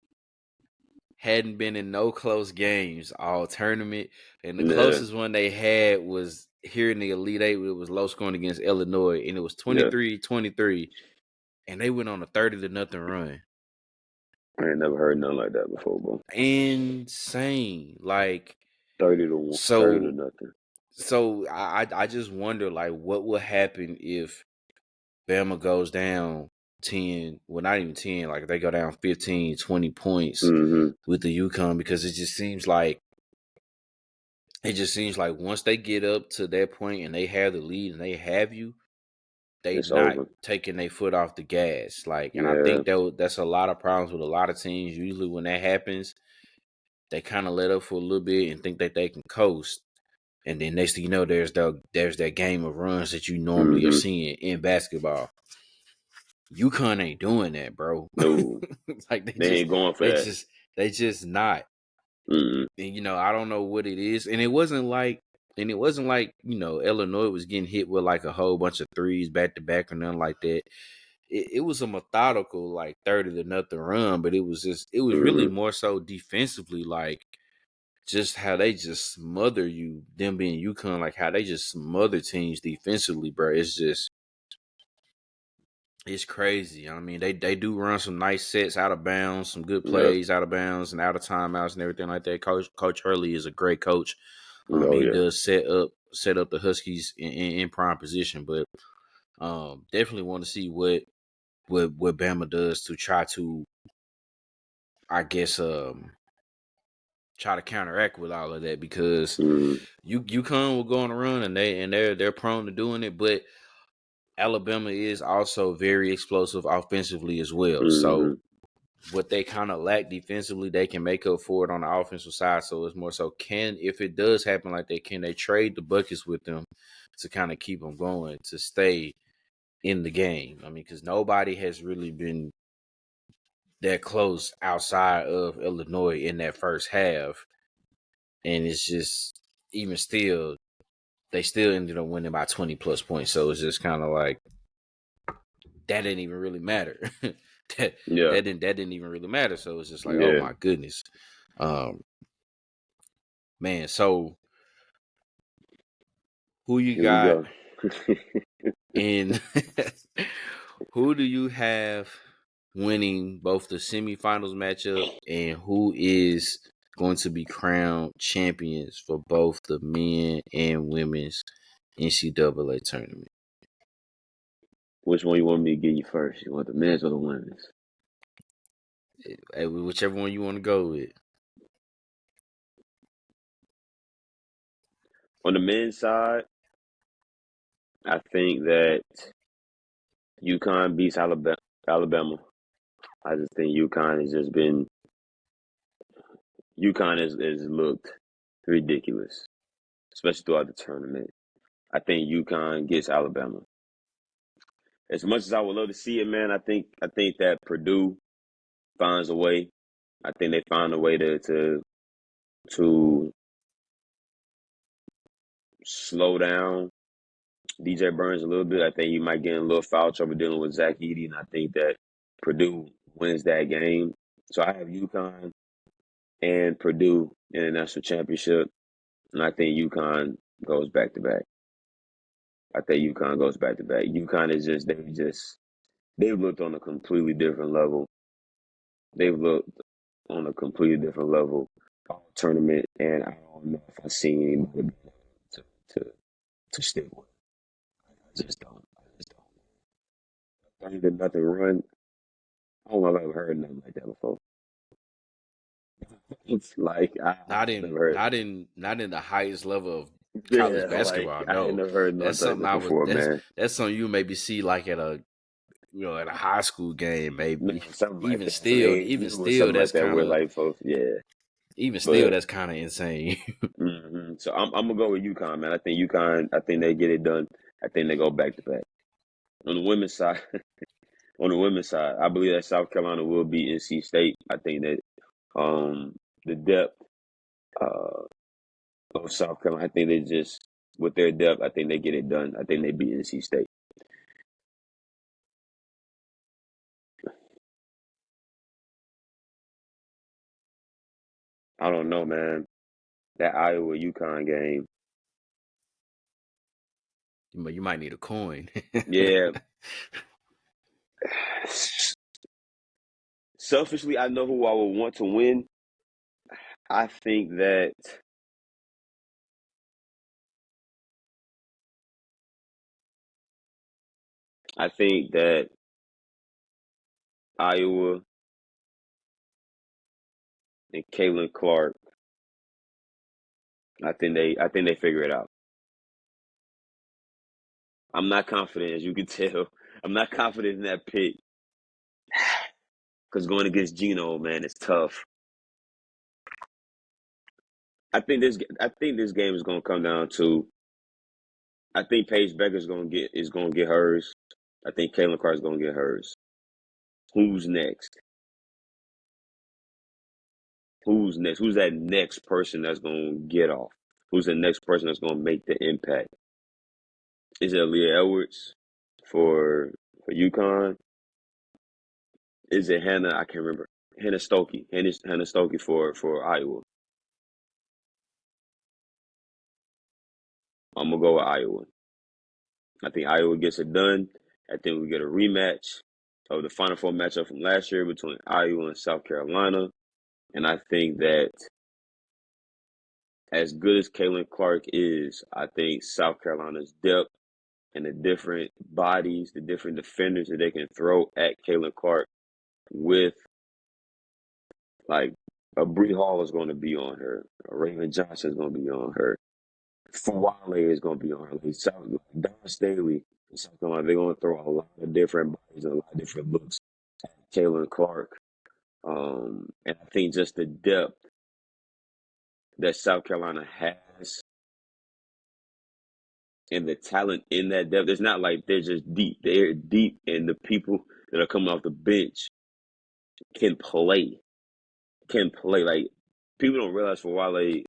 hadn't been in no close games all tournament, and the Yeah. closest one they had was here in the Elite Eight. It was low scoring against Illinois, and it was Yeah. 23-23, and they went on a 30-0 run. I ain't never heard nothing like that before, bro. Insane. Like, 30-1, 30 to so nothing. I just wonder, like, what would happen if Bama goes down 10, well, not even 10, like if they go down 15, 20 points Mm-hmm. with the UConn, because it just seems like once they get up to that point and they have the lead and they have you, they It's not over. taking their foot off the gas. Like, and I Yeah. think that's a lot of problems with a lot of teams. Usually when that happens, they kind of let up for a little bit and think that they can coast. And then next thing you know, there's that game of runs that you normally are Mm-hmm. seeing in basketball. UConn ain't doing that, bro. No, Like they ain't going for that. they just not. Mm-hmm. And I don't know what it is. And it wasn't like Illinois was getting hit with like a whole bunch of threes back to back or nothing like that. It was a methodical like 30-0 run, but it was really Mm-hmm. more so defensively, like just how they just smother you, them being UConn, like how they just smother teams defensively, bro. It's crazy. I mean, they do run some nice sets out of bounds, some good Yep. plays out of bounds and out of timeouts and everything like that. Coach Hurley is a great coach. Oh He yeah. does set up the Huskies in prime position, but definitely want to see what Bama does to try to, I guess, try to counteract with all of that, because Mm-hmm. UConn will go on a run and they're prone to doing it, but Alabama is also very explosive offensively as well. Mm-hmm. So what they kind of lack defensively, they can make up for it on the offensive side. So it's more so, if it does happen like that, can they trade the buckets with them to kind of keep them going, to stay in the game? I mean, because nobody has really been that close outside of Illinois in that first half. And it's just, even still, they still ended up winning by 20 plus points. So it's just kind of like, that didn't even really matter. that Yeah. that didn't even really matter. So it's just like, oh Yeah. my goodness. Um, Man, so who you Here we got go. in who do you have winning both the semifinals matchup, and who is going to be crowned champions for both the men and women's NCAA tournament? Which one you want me to give you first? You want the men's or the women's? Whichever one you want to go with. On the men's side, I think that UConn beats Alabama. I just think UConn has looked ridiculous, especially throughout the tournament. I think UConn gets Alabama. As much as I would love to see it, man, I think that Purdue finds a way. I think they find a way to slow down DJ Burns a little bit. I think you might get in a little foul trouble dealing with Zach Edey, and I think that Purdue wins that game. So I have UConn and Purdue in the national championship, and I think UConn goes back to back. I think UConn goes back to back. UConn is they've looked on a completely different level. They've looked on a completely different level all tournament, and I don't know if I've seen anybody to to to stick with. I just don't. 30-0 run. I don't know if I've ever heard nothing like that before. It's like Not I've in never heard. not in not in the highest level of college Yeah, like basketball. I ain't No, never heard that's nothing like something that I would. before, That's man. that's something you maybe see like at a at a high school game, maybe. Man, something like Even that. Some still, AAU or something like that's that kind where of like folks, yeah. even still But that's kind of insane. so I'm gonna go with UConn, man. I think UConn. I think they get it done. I think they go back to back. On the women's side, on the women's side, I believe that South Carolina will beat NC State. I think that the depth uh, of South Carolina. I think they just with their depth. I think they get it done. I think they beat NC State. I don't know, man. That Iowa UConn game. You might need a coin. Yeah. Selfishly, I know who I would want to win. I think that I think that Iowa and Caitlin Clark. I think they figure it out. I'm not confident, as you can tell. I'm not confident in that pick because going against Gino, man, it's tough. I think this game is going to come down to. I think Paige Becker's going to get hers. I think Caitlin Clark's going to get hers. Who's next? Who's next? Who's that next person that's going to get off? Who's the next person that's going to make the impact? Is it Leah Edwards for UConn? Is it Hannah? I can't remember. Hannah Stokey. Hannah Stokey for Iowa. I'm gonna go with Iowa. I think Iowa gets it done. I think we get a rematch of the Final Four matchup from last year between Iowa and South Carolina. And I think that as good as Caitlin Clark is, I think South Carolina's depth and the different bodies, the different defenders that they can throw at Caitlin Clark with like a Bree Hall is going to be on her, a Raven Johnson is going to be on her, Fawale is going to be on her. Don Staley in South Carolina, they're going to throw a lot of different bodies and a lot of different looks at Caitlin Clark. And I think just the depth that South Carolina has and the talent in that depth, it's not like they're just deep. They're deep, and the people that are coming off the bench can play. Can play. Like, people don't realize Fawale.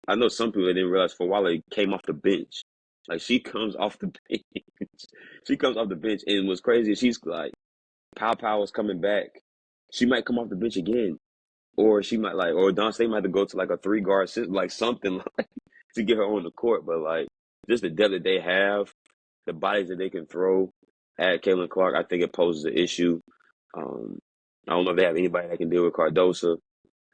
I know some people that didn't realize Fawale came off the bench. Like, she comes off the bench. She comes off the bench, and what's crazy is she's like, Pow is coming back. She might come off the bench again, or she might or Don State might have to go to like a 3 guard system, like something like to get her on the court. But like just the depth that they have, the bodies that they can throw at Caitlin Clark, I think it poses an issue. Um, I don't know if they have anybody that can deal with Cardosa.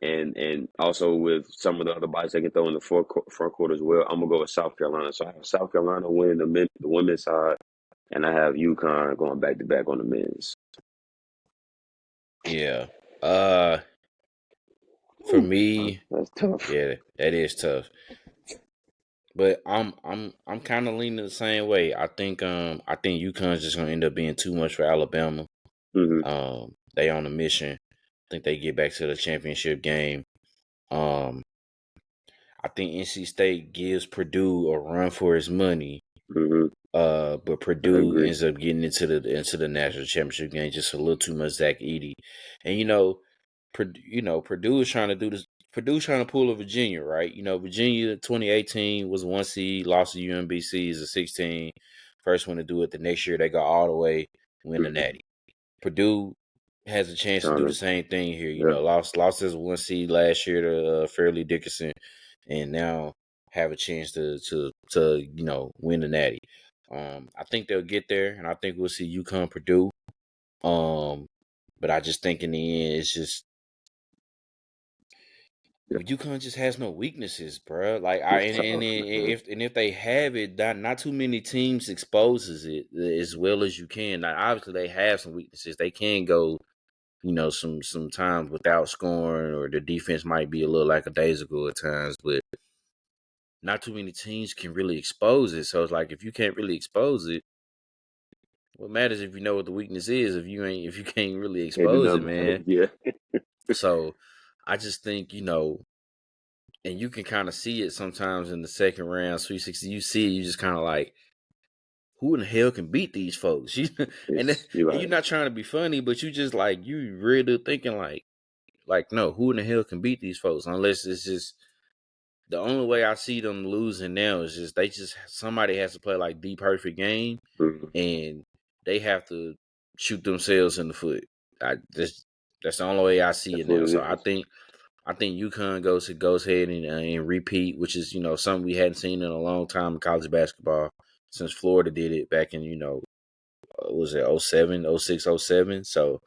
And also with some of the other bodies they can throw in the front court as well. I'm gonna go with South Carolina. So I have South Carolina winning the women's side, and I have UConn going back to back on the men's. Yeah. Uh, for Ooh, me, that's tough. yeah, that is tough. But I'm kind of leaning the same way. I think UConn's just gonna end up being too much for Alabama. Hmm. They on a mission. I think they get back to the championship game. Um, I think NC State gives Purdue a run for its money. Hmm. But I Purdue agree. ends up getting into the national championship game just a little too much Zach Edey. And Purdue is trying to do this. Purdue's trying to pull a Virginia, right? Virginia 2018 was 1 seed, lost to UMBC as a 16. First one to do it. The next year they got all the way, win the Hmm. Natty. Purdue has a chance to Trying do the to, same thing here. yeah, Lost as a 1 seed last year to Fairleigh Dickinson, and now have a chance to win the Natty. I think they'll get there, and I think we'll see UConn Purdue. Um, but I just think in the end, it's just yeah. UConn just has no weaknesses, bro. Like I It's and tough, man. if they have it, not too many teams exposes it as well as you can. Now, obviously, they have some weaknesses. They can go some times without scoring, or the defense might be a little lackadaisical at times, but not too many teams can really expose it. So it's like, if you can't really expose it, what matters if you know what the weakness is if you can't really Hit the expose it, number. man. Yeah. So I just think, and you can kind of see it sometimes in the second round, Sweet 16. You see it, you just kind of like, who in the hell can beat these folks? and It's you you're like not trying to be funny, but you just like, you really thinking like, no, who in the hell can beat these folks? Unless it's just, the only way I see them losing now is just somebody has to play like the perfect game, mhm. and they have to shoot themselves in the foot. That's the only way I see it That's what now. it So is. I think UConn goes ahead and repeat, which is something we hadn't seen in a long time in college basketball since Florida did it back in was it 07, 06, 07. So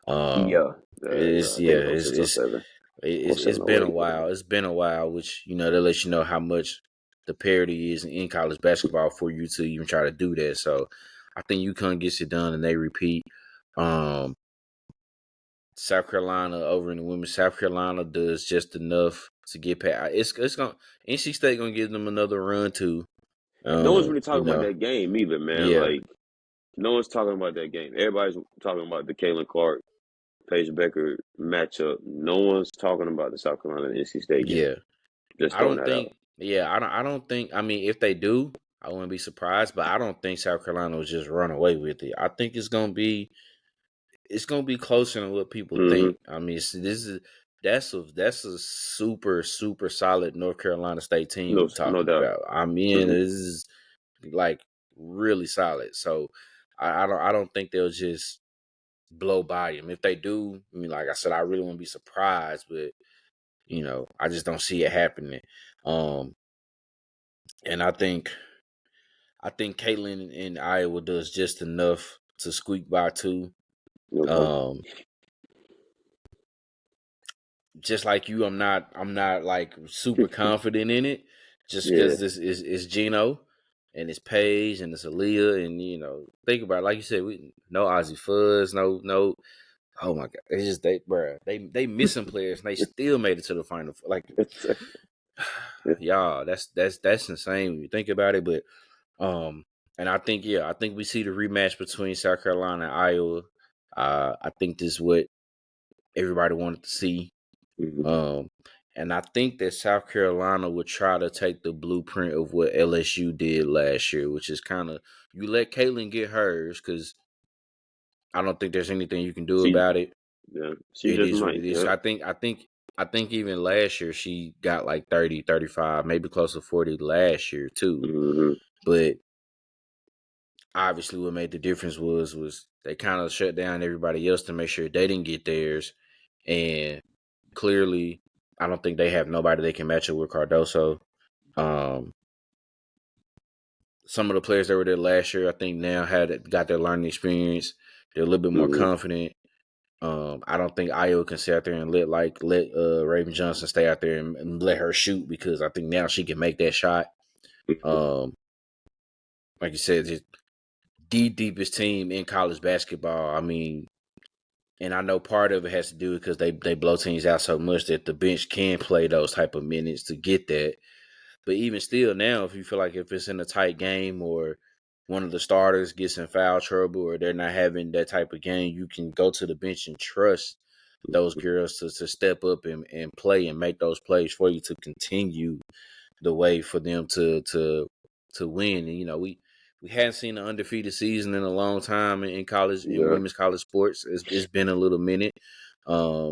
Yeah. it's I yeah think oh it's six oh it's seven oh it's seven oh been a eight. Yeah. while. It's been a while, which that lets you know how much the parity is in college basketball for you to even try to do that. So I think UConn gets it done and they repeat. Um, South Carolina over in the women. South Carolina does just enough to get past. It's gonna NC State gonna give them another run too. No one's really You talking about know, that game either, man. yeah, Like no one's talking about that game. Everybody's talking about the Caitlin Clark, Paige Becker matchup. No one's talking about the South Carolina and NC State game. yeah. Just I throwing don't that think. out. Yeah, I don't think. I mean, if they do, I wouldn't be surprised. But I don't think South Carolina will just run away with it. I think it's gonna be closer than what people Mm-hmm. think. I mean, that's a super super solid North Carolina State team No, we're no talking doubt. about. I mean, Mm-hmm. this is like really solid. So I don't think they'll just blow by them. If they do, I mean, like I said, I really wouldn't be surprised, but I just don't see it happening. Um, and I think Caitlin in Iowa does just enough to squeak by too. Okay. Um, just like you, I'm not like super confident in it, just Yeah. because this is Gino and it's Paige and it's Aaliyah, and think about it, like you said, we no Ozzy Fuzz, no. Oh my god, it's just they missing players and they still made it to the final. Like, y'all, that's insane when you think about it. But um, and I think we see the rematch between South Carolina and Iowa. I think this is what everybody wanted to see. Mm-hmm. Um, and I think that South Carolina would try to take the blueprint of what LSU did last year, which is kind of, you let Caitlin get hers because I don't think there's anything you can do She, about it. yeah, she It just is what might. it is. Yeah. I think even last year she got like 30, 35, maybe close to 40 last year too. Mm-hmm. But obviously what made the difference was they kind of shut down everybody else to make sure they didn't get theirs. And clearly I don't think they have nobody they can match up with Cardoso. Um, some of the players that were there last year, I think now got their learning experience. They're a little bit more Mm-hmm. confident. I don't think Iowa can stay out there and let Raven Johnson stay out there and let her shoot, because I think now she can make that shot. Um, like you said, just the deepest team in college basketball. I mean, and I know part of it has to do because they blow teams out so much that the bench can play those type of minutes to get that. But even still, now if you feel like if it's in a tight game, or one of the starters gets in foul trouble, or they're not having that type of game, you can go to the bench and trust those girls to step up and play and make those plays for you to continue the way for them to win. And we hadn't seen an undefeated season in a long time in college, in Yeah. women's college sports. It's been a little minute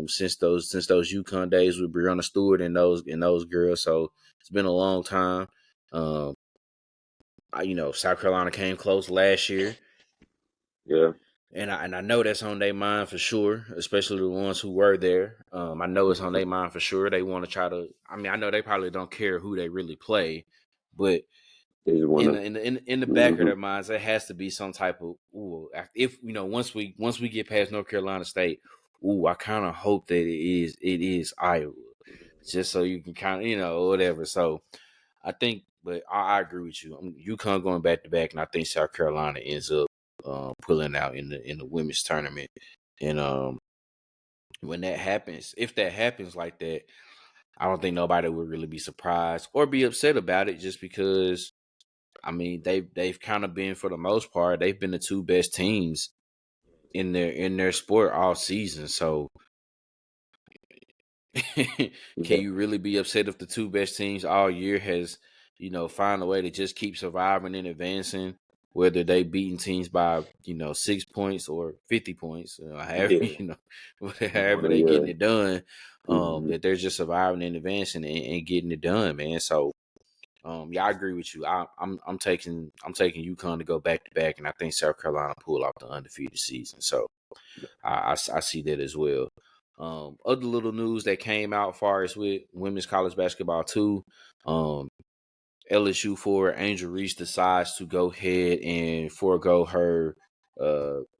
since those UConn days with Breonna Stewart and those girls. So it's been a long time. Um, South Carolina came close last year. Yeah. And I know that's on their mind for sure, especially the ones who were there. I know it's on their mind for sure. They want to try to. I mean, I know they probably don't care who they really play, but They just in wanna. the back of Mm-hmm. their minds, there has to be some type of, ooh, if once we get past North Carolina State, ooh, I kind of hope that it is Iowa, just so you can kind of whatever. So I think, but I agree with you. UConn going back to back, and I think South Carolina ends up pulling out in the women's tournament. And when that happens, if that happens like that, I don't think nobody would really be surprised or be upset about it, just because I mean they've kind of been, for the most part, they've been the two best teams in their sport all season. So can Yeah, you really be upset if the two best teams all year has, find a way to just keep surviving and advancing, whether they beating teams by, 6 points or 50 points, however, yeah, however they yeah. getting it done, Mm-hmm. that they're just surviving and advancing and getting it done, man. So yeah, I agree with you. I'm taking UConn to go back to back, and I think South Carolina pull off the undefeated season. So I see that as well. Other little news that came out, far as with women's college basketball too. Um, LSU forward Angel Reese decides to go ahead and forego her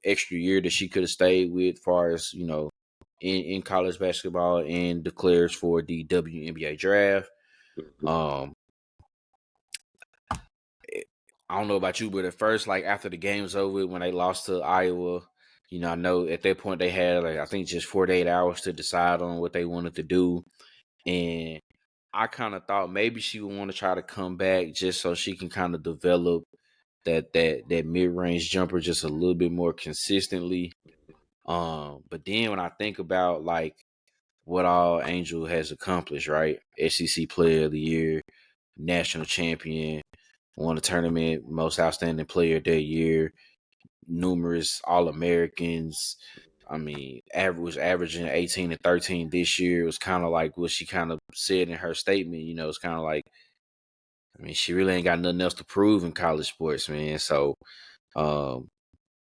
extra year that she could have stayed with, far as in college basketball, and declares for the WNBA draft. Mm-hmm. Um, I don't know about you, but at first, like after the game was over, when they lost to Iowa, I know at that point they had, like, I think just 48 hours to decide on what they wanted to do. And I kind of thought maybe she would want to try to come back just so she can kind of develop that mid range jumper just a little bit more consistently. But then when I think about like what all Angel has accomplished, right? SEC Player of the Year, national champion, won a tournament, most outstanding player that year, numerous All Americans. I mean, was averaging 18 and 13 this year. It was kind of like what she kind of said in her statement. It's kind of like, I mean, she really ain't got nothing else to prove in college sports, man. So, um,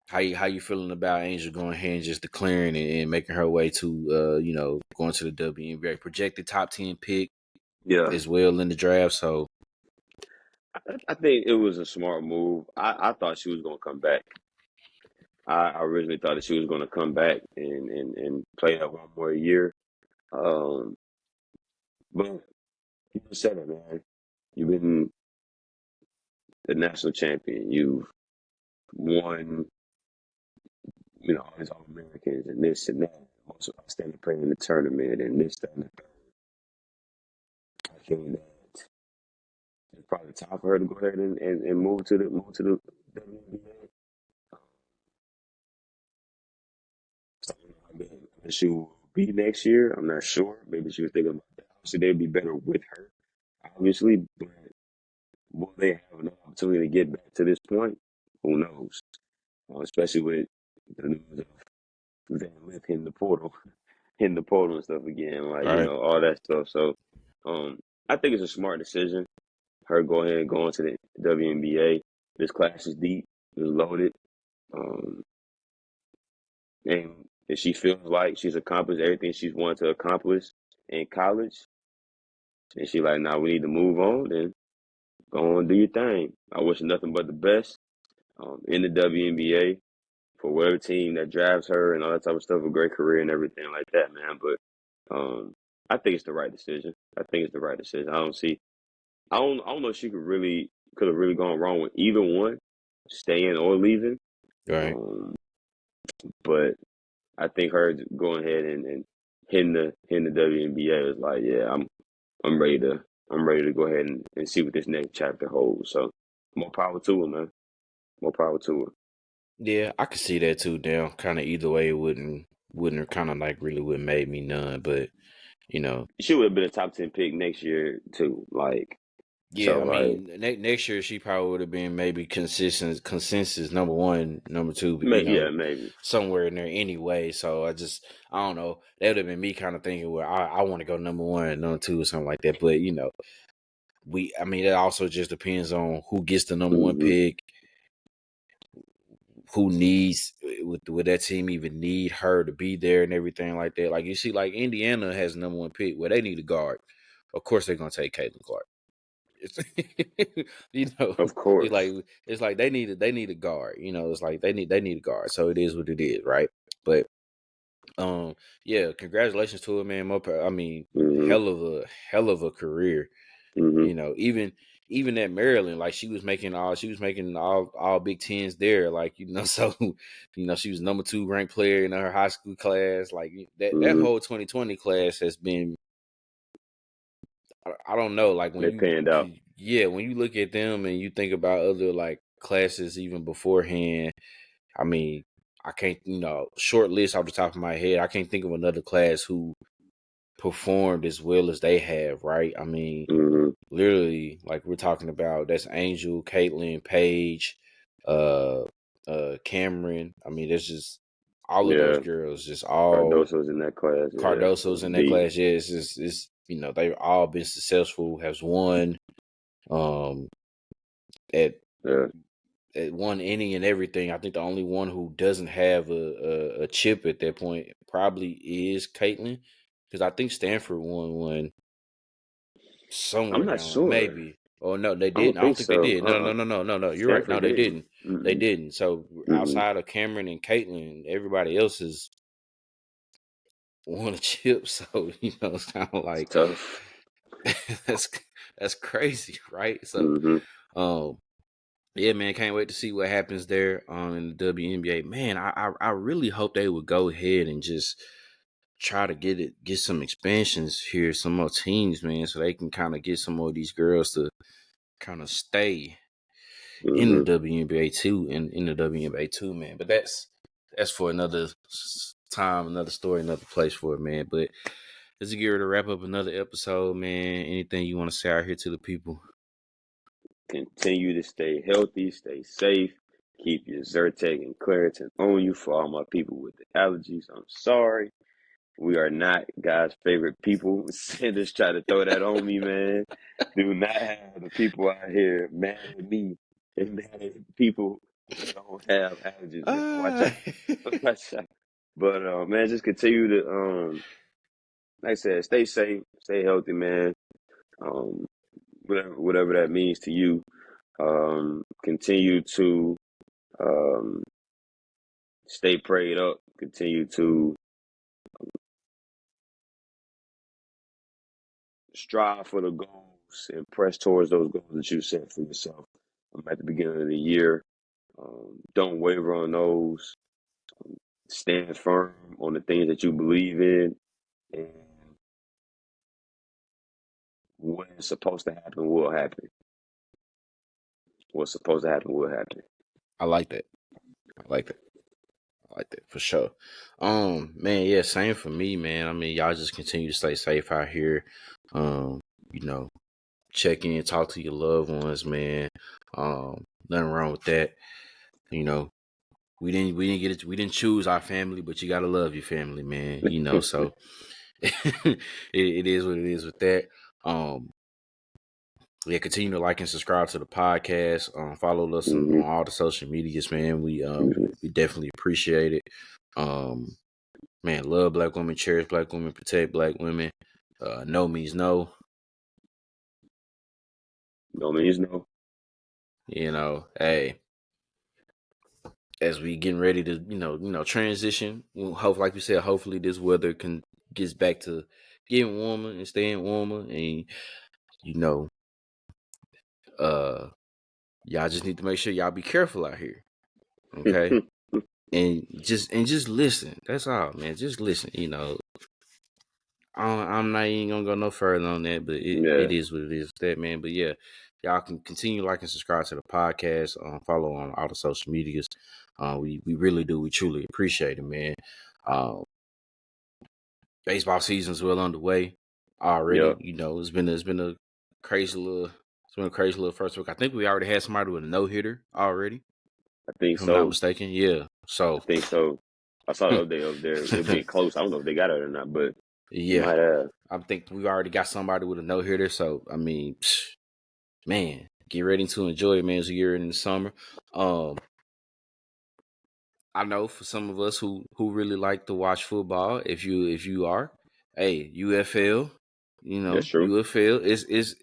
how you feeling about Angel going ahead and just declaring and making her way to going to the WNBA, projected top 10 pick Yeah, as well in the draft? So, I think it was a smart move. I thought she was gonna come back. I originally thought that she was gonna come back and play that one more year. Um, but you just said it, man. You've been the national champion. You've won, all these All Americans and this and that. Most outstanding player in the tournament and this, that, and the third. I think that it's probably time for her to go ahead and move to the WNBA. So, I mean, she will be next year. I'm not sure. Maybe she was thinking about that. Obviously, they'd be better with her, obviously, but will they have an opportunity to get back to this point? Who knows? Especially with the news of Van Lith hitting the portal and stuff again, like all right, all that stuff. So, I think it's a smart decision. Her go ahead and go into the WNBA. This class is deep, it's loaded, and if she feels like she's accomplished everything she's wanted to accomplish in college, and she like, now we need to move on, then go on and do your thing. I wish her nothing but the best in the WNBA for whatever team that drafts her and all that type of stuff, a great career and everything like that, man. But I think it's the right decision. I think it's the right decision. I don't know if she could have really gone wrong with either one, staying or leaving. all right. Um, but I think her going ahead and hitting the WNBA is like, yeah, I'm ready to go ahead and see what this next chapter holds. So more power to her, man. More power to her. Yeah, I could see that too. Down, kind of either way, it wouldn't kind of like really would made me none. But you know, She would have been a top 10 pick next year too. Like yeah, so, I like mean, next year she probably would have been maybe consistent consensus number one, number two, but yeah, maybe. somewhere in there anyway. So I don't know. That would have been me kind of thinking, well, I want to go number one, number two, or something like that. But I mean, it also just depends on who gets the number one Hmm. pick, who needs would that team even need her to be there and everything like that. Like you see, like Indiana has the number one pick, where they need a guard. Of course, they're gonna take Caitlin Clark. It's, you know, Of it's like course. they need a guard. It's like they need a guard. So it is what it is, right? But yeah, congratulations to him, man. I mean, Hmm. hell of a career. Hmm. Even even at Maryland, like she was making all Big Tens there, like so she was number 2 ranked player in her high school class. Like that Mm-hmm. whole 2020 class has been, I don't know, like They panned out. when you look at them and you think about other like classes even beforehand, I mean, I can't, short list off the top of my head, I can't think of another class who performed as well as they have, right? I mean, Mm-hmm. literally, like we're talking about, that's Angel, Caitlin, Paige, uh, Cameron. I mean, there's just all of those Yeah, girls, just all Cardoso's in that class. Yeah, it Cardoso's was in that deep. class. Yeah, it's they've all been successful, has won, um, at Yeah. won any and everything. I think the only one who doesn't have a chip at that point probably is Caitlin, because I think Stanford won one I'm somewhere not down, sure. maybe. Oh no, they I don't didn't. I don't think think they so. did. No. You're right. No, Stanford they didn't. didn't. They Mm-mm. didn't. So Mm-mm. outside of Cameron and Caitlin, everybody else has won a chip. So it's kind of It's like tough. that's that's crazy, right? So Mm-hmm. um yeah, man, can't wait to see what happens there in the WNBA. Man, I really hope they would go ahead and just try to get some expansions here, some more teams, man, so they can kind of get some more of these girls to kind of stay in the Mm-hmm. WNBA too, in the WNBA too, man. But that's for another time, another story, another place for it, man. But let's get ready to wrap up another episode, man. Anything you want to say out here to the people? Continue to stay healthy, stay safe. Keep your Zyrtec and Claritin on you for all my people with the allergies. I'm sorry. We are not God's favorite people. Sanders try to throw that on me, man. Do not have the people out here mad at me and mad at people who don't have allergies, man. Watch Ah. out. Watch out. But man, just continue to like I said, stay safe, stay healthy, man. Um, whatever that means to you. Continue to um stay prayed up. Continue to strive for the goals and press towards those goals that you set for yourself at the beginning of the year. Don't waver on those. Stand firm on the things that you believe in, and what is supposed to happen will happen. What's supposed to happen will happen. I like that. I like that. I like that for sure. Man, yeah, same for me, man. I mean, y'all just continue to stay safe out here. Um, you know, check in, talk to your loved ones, man. Nothing wrong with that. You know, we didn't choose our family, but you gotta love your family, man. So it is what it is with that. Um, yeah, continue to like and subscribe to the podcast. Follow us on Mm-hmm. all the social medias, man. Mm-hmm. We definitely appreciate it. Um, man, love black women, cherish black women, protect black women. No means no. No means no. Hey, as we getting ready to, transition. Hope, like we said, hopefully this weather gets back to getting warmer and staying warmer, and you know, uh, y'all just need to make sure y'all be careful out here, okay? And just listen. That's all, man. Just listen. I'm not even gonna go no further on that, but it Yeah. is what it is with that, man. But yeah, y'all can continue like and subscribe to the podcast. Follow on all the social medias. We really do. We truly appreciate it, man. Um, Baseball season's well underway already. Yep. It's been a crazy little first week. I think we already had somebody with a no hitter already, I think if I'm not so. mistaken. Yeah. I So think so. I saw the update up there. It being close. I don't know if they got it or not, but they yeah, might have. I think we've already got somebody with a no hitter. So I mean, man, get ready to enjoy it, man. As you're in the summer. I know for some of us who really like to watch football, if you are, hey, UFL, That's true. UFL is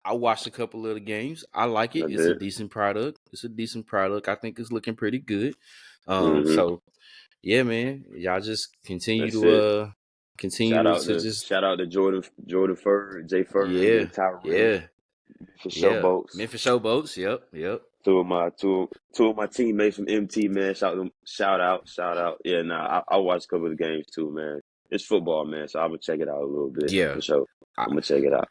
I watched a couple of the games. I like it. I It's a did. decent product. It's a decent product. I think it's looking pretty good. Mm-hmm. So yeah, man, y'all just That's it. continue to just Shout out to Jordan Fur, Jay Furman, yeah, and Tyrell. yeah. For sure, Yeah, boats. Memphis Showboats. Yep. Two of my teammates from MT, man. Shout out. Yeah, nah, I watched a couple of the games too, man. It's football, man, so I'm gonna check it out a little bit Yeah. for sure. I, I'm gonna check it out.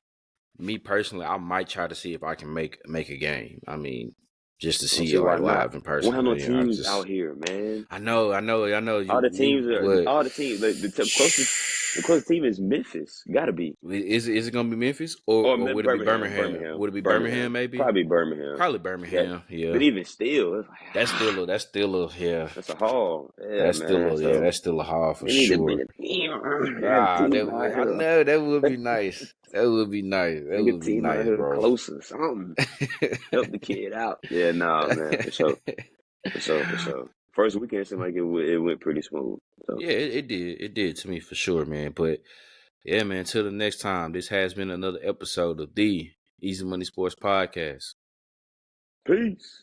Me personally, I might try to see if I can make a game. I mean, just to I don't see see it why like not. live in We don't person. have no You know, I teams out just here, man. I know All the teams what all the teams. Like, the closest team is Memphis. Gotta be. is it gonna be Memphis Or or would it be Birmingham, Birmingham? Birmingham, Would it be Birmingham. Birmingham maybe? Probably Birmingham. Probably Yeah, Birmingham. Yeah. but even still, it's like That's still a yeah. that's a haul. Yeah, man. So That's still a haul for they need to bring sure. a team. Have a Ah, team out I here. know that would be nice. That would be nice. That Make a would be team out nice, here bro. closer, something. Help the kid out. Yeah, nah, man, for sure, for sure, for sure. First weekend seemed like it went pretty smooth. So Yeah, it did. It did to me for sure, man. But yeah, man, till the next time, this has been another episode of the Easy Money Sports Podcast. peace.